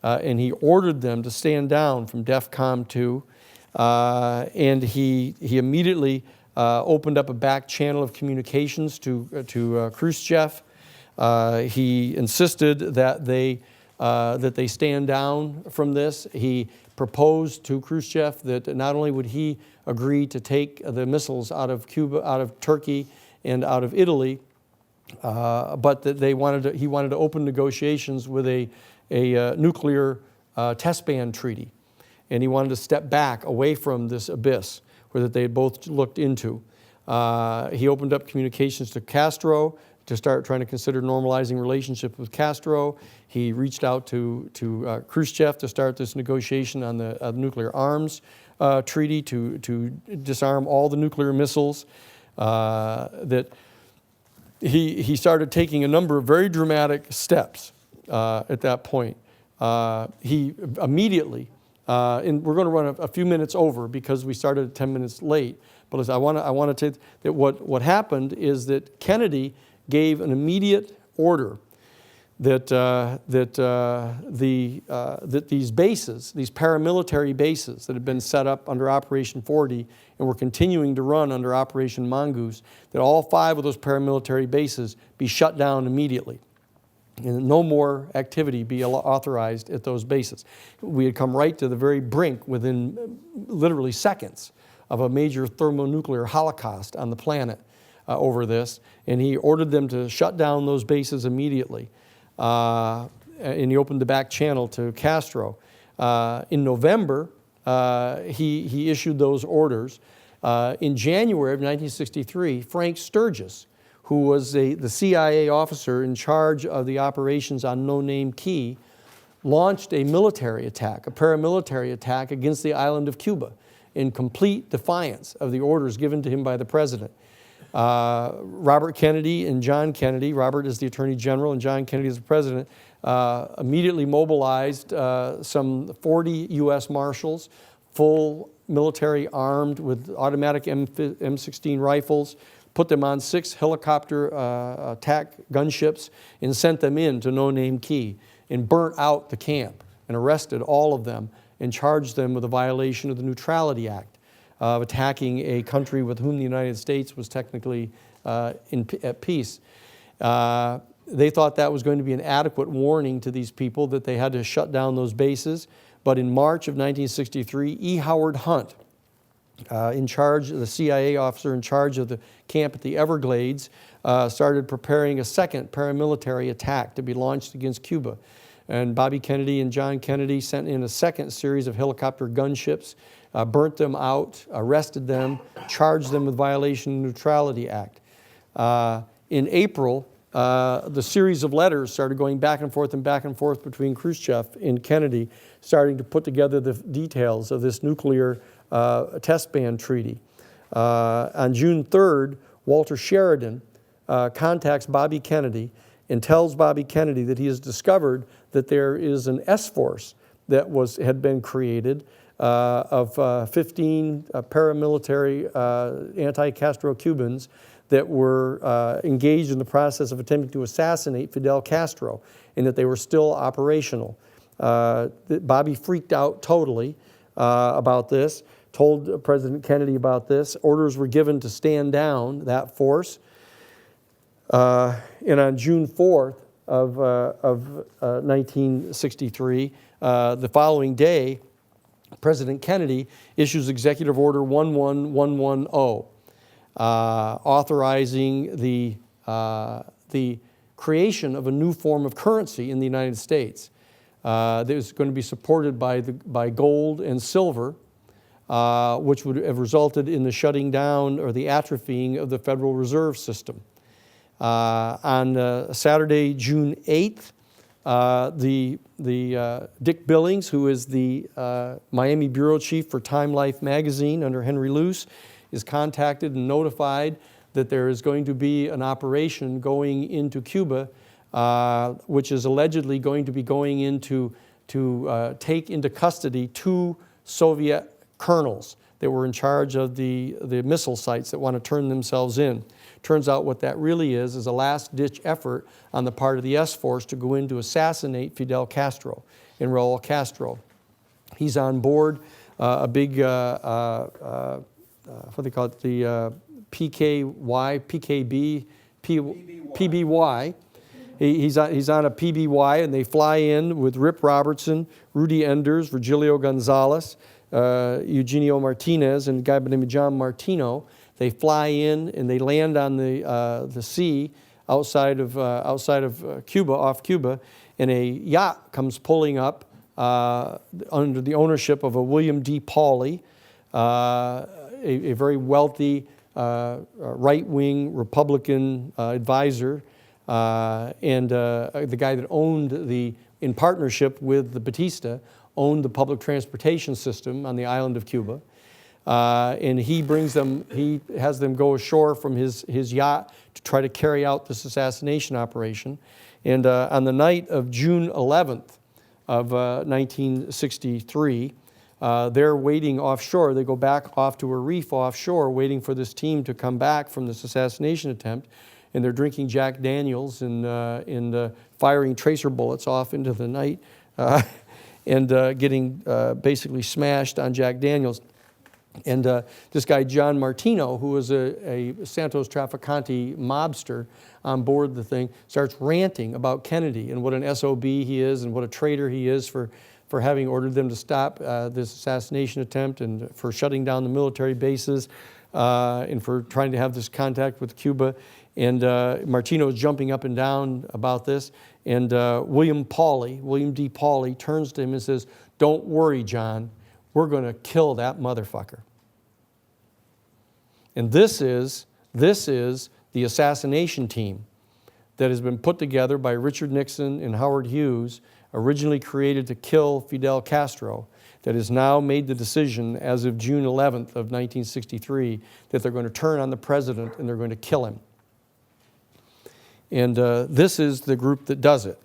and he ordered them to stand down from DEFCON 2, and he immediately opened up a back channel of communications to Khrushchev. He insisted that they stand down from this. He proposed to Khrushchev that not only would he agree to take the missiles out of Cuba, out of Turkey, and out of Italy, but that he wanted to open negotiations with a nuclear test ban treaty, and he wanted to step back away from this abyss where that they had both looked into. He opened up communications to Castro to start trying to consider normalizing relationship with Castro. He reached out to Khrushchev to start this negotiation on the nuclear arms treaty to disarm all the nuclear missiles. That he started taking a number of very dramatic steps at that point. He immediately, and we're going to run a few minutes over because we started 10 minutes late. But I want to that what happened is that Kennedy gave an immediate order that these bases, these paramilitary bases that had been set up under Operation 40 and were continuing to run under Operation Mongoose, that all 5 of those paramilitary bases be shut down immediately and no more activity be authorized at those bases. We had come right to the very brink within literally seconds of a major thermonuclear holocaust on the planet over this, and he ordered them to shut down those bases immediately. And he opened the back channel to Castro. In November, he issued those orders. In January of 1963, Frank Sturgis, who was the CIA officer in charge of the operations on No Name Key, launched a military attack, a paramilitary attack against the island of Cuba in complete defiance of the orders given to him by the president. Robert Kennedy and John Kennedy, Robert is the Attorney General and John Kennedy is the President, immediately mobilized some 40 U.S. Marshals, full military armed with automatic M16 rifles, put them on 6 helicopter attack gunships and sent them in to No Name Key and burnt out the camp and arrested all of them and charged them with a violation of the Neutrality Act of attacking a country with whom the United States was technically at peace. They thought that was going to be an adequate warning to these people that they had to shut down those bases. But in March of 1963, E. Howard Hunt, in charge, the CIA officer in charge of the camp at the Everglades, started preparing a second paramilitary attack to be launched against Cuba. And Bobby Kennedy and John Kennedy sent in a second series of helicopter gunships, burnt them out, arrested them, charged them with violation of the Neutrality Act. In April, the series of letters started going back and forth between Khrushchev and Kennedy, starting to put together the details of this nuclear test ban treaty. On June 3rd, Walter Sheridan contacts Bobby Kennedy and tells Bobby Kennedy that he has discovered that there is an S-force that had been created of 15 paramilitary anti-Castro Cubans that were engaged in the process of attempting to assassinate Fidel Castro, and that they were still operational. Bobby freaked out totally about this, told President Kennedy about this. Orders were given to stand down that force. And on June 4th of 1963, the following day, President Kennedy issues Executive Order 11110, authorizing the creation of a new form of currency in the United States that was going to be supported by gold and silver, which would have resulted in the shutting down or the atrophying of the Federal Reserve System. On Saturday, June 8th, Dick Billings, who is the Miami bureau chief for Time Life magazine under Henry Luce, is contacted and notified that there is going to be an operation going into Cuba, which is allegedly going to be going into to take into custody 2 Soviet colonels that were in charge of the missile sites that want to turn themselves in. Turns out what that really is a last-ditch effort on the part of the S-Force to go in to assassinate Fidel Castro. and Raul Castro. He's on board a big, what do they call it, the PBY. He's on a PBY, and they fly in with Rip Robertson, Rudy Enders, Virgilio Gonzalez, Eugenio Martinez, and a guy by the name of John Martino. They fly in and they land on the sea outside of Cuba, off Cuba, and a yacht comes pulling up under the ownership of a William D. Pauley, a very wealthy right-wing Republican advisor, and the guy that owned in partnership with the Batista, owned the public transportation system on the island of Cuba. And he has them go ashore from his yacht to try to carry out this assassination operation. And on the night of June 11th of 1963, they're waiting offshore. They go back off to a reef offshore, waiting for this team to come back from this assassination attempt. And they're drinking Jack Daniels and firing tracer bullets off into the night and getting basically smashed on Jack Daniels. And this guy, John Martino, who was a Santos Trafficante mobster on board the thing, starts ranting about Kennedy and what an SOB he is and what a traitor he is for having ordered them to stop this assassination attempt and for shutting down the military bases and for trying to have this contact with Cuba. And Martino is jumping up and down about this. And William D. Pauley, turns to him and says, "Don't worry, John. We're going to kill that motherfucker." And this is the assassination team that has been put together by Richard Nixon and Howard Hughes, originally created to kill Fidel Castro, that has now made the decision as of June 11th of 1963 that they're going to turn on the president and they're going to kill him. And this is the group that does it.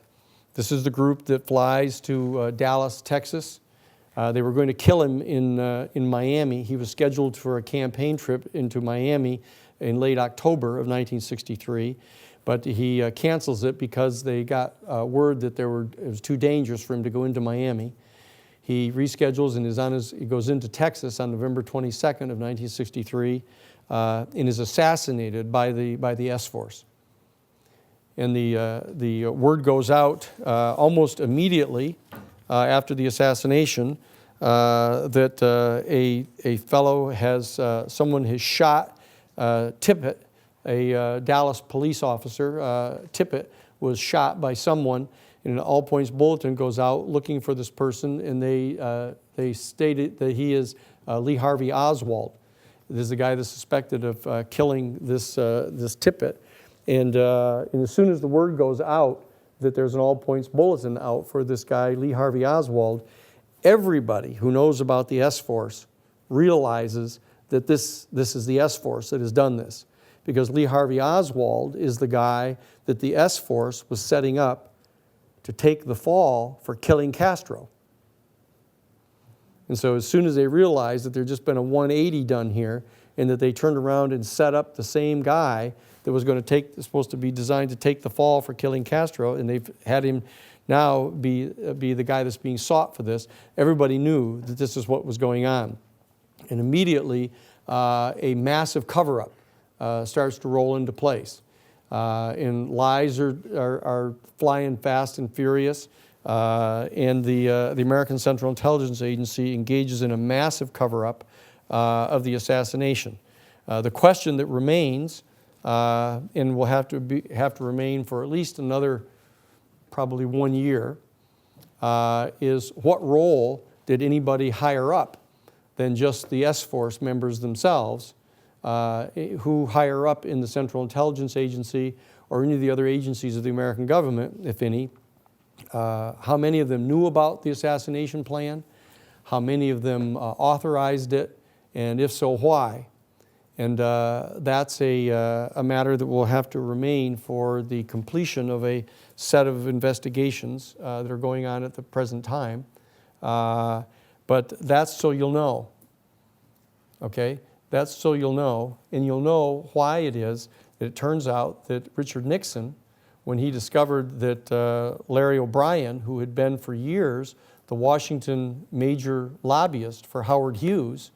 This is the group that flies to Dallas, Texas. They were going to kill him in Miami. He was scheduled for a campaign trip into Miami in late October of 1963, but he cancels it because they got word that it was too dangerous for him to go into Miami. He reschedules and he goes into Texas on November 22nd of 1963 and is assassinated by the S-Force. And the word goes out almost immediately after the assassination that a fellow someone has shot Tippit, a Dallas police officer. Tippit was shot by someone, and an all-points bulletin goes out looking for this person, and they stated that he is Lee Harvey Oswald. This is the guy that's suspected of killing this Tippit. And as soon as the word goes out that there's an all-points bulletin out for this guy, Lee Harvey Oswald, everybody who knows about the S-Force realizes that this is the S-Force that has done this. Because Lee Harvey Oswald is the guy that the S-Force was setting up to take the fall for killing Castro. And so as soon as they realized that there'd just been a 180 done here and that they turned around and set up the same guy that was supposed to be designed to take the fall for killing Castro, and they've had him now be the guy that's being sought for this, everybody knew that this is what was going on. And immediately, a massive cover-up starts to roll into place. And lies are flying fast and furious, and the American Central Intelligence Agency engages in a massive cover-up of the assassination. The question that remains, and will have to remain for at least another probably 1 year, is what role did anybody higher up than just the S-Force members themselves, who higher up in the Central Intelligence Agency or any of the other agencies of the American government, if any, how many of them knew about the assassination plan, how many of them authorized it, and if so, why? And that's a matter that will have to remain for the completion of a set of investigations that are going on at the present time. But that's so you'll know, okay? That's so you'll know, and you'll know why it is that it turns out that Richard Nixon when he discovered that Larry O'Brien, who had been for years the Washington major lobbyist for Howard Hughes,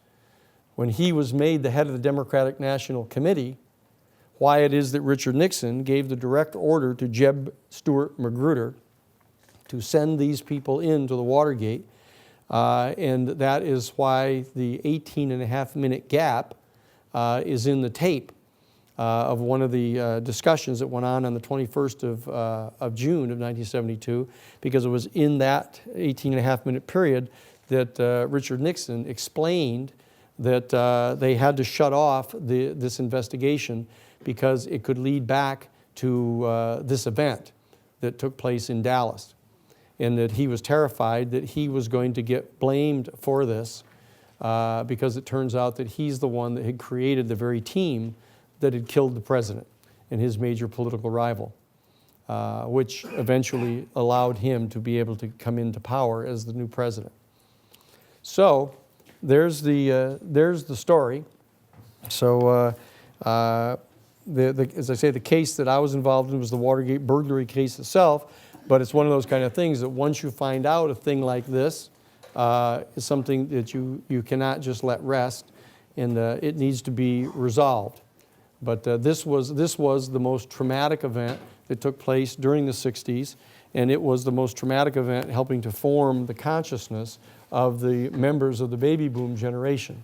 when he was made the head of the Democratic National Committee, why it is that Richard Nixon gave the direct order to Jeb Stuart Magruder to send these people into the Watergate. And that is why the 18.5-minute gap is in the tape of one of the discussions that went on the 21st of June of 1972, because it was in that 18.5-minute period that Richard Nixon explained that they had to shut off this investigation because it could lead back to this event that took place in Dallas, and that he was terrified that he was going to get blamed for this because it turns out that he's the one that had created the very team that had killed the president and his major political rival, which eventually allowed him to be able to come into power as the new president. So there's the story. So as I say, the case that I was involved in was the Watergate burglary case itself, but it's one of those kind of things that once you find out a thing like this, is something that you cannot just let rest, and it needs to be resolved. But this was the most traumatic event that took place during the 60s, and it was the most traumatic event helping to form the consciousness of the members of the baby boom generation.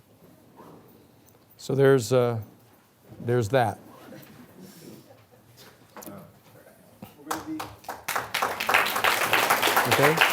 So there's that. Okay?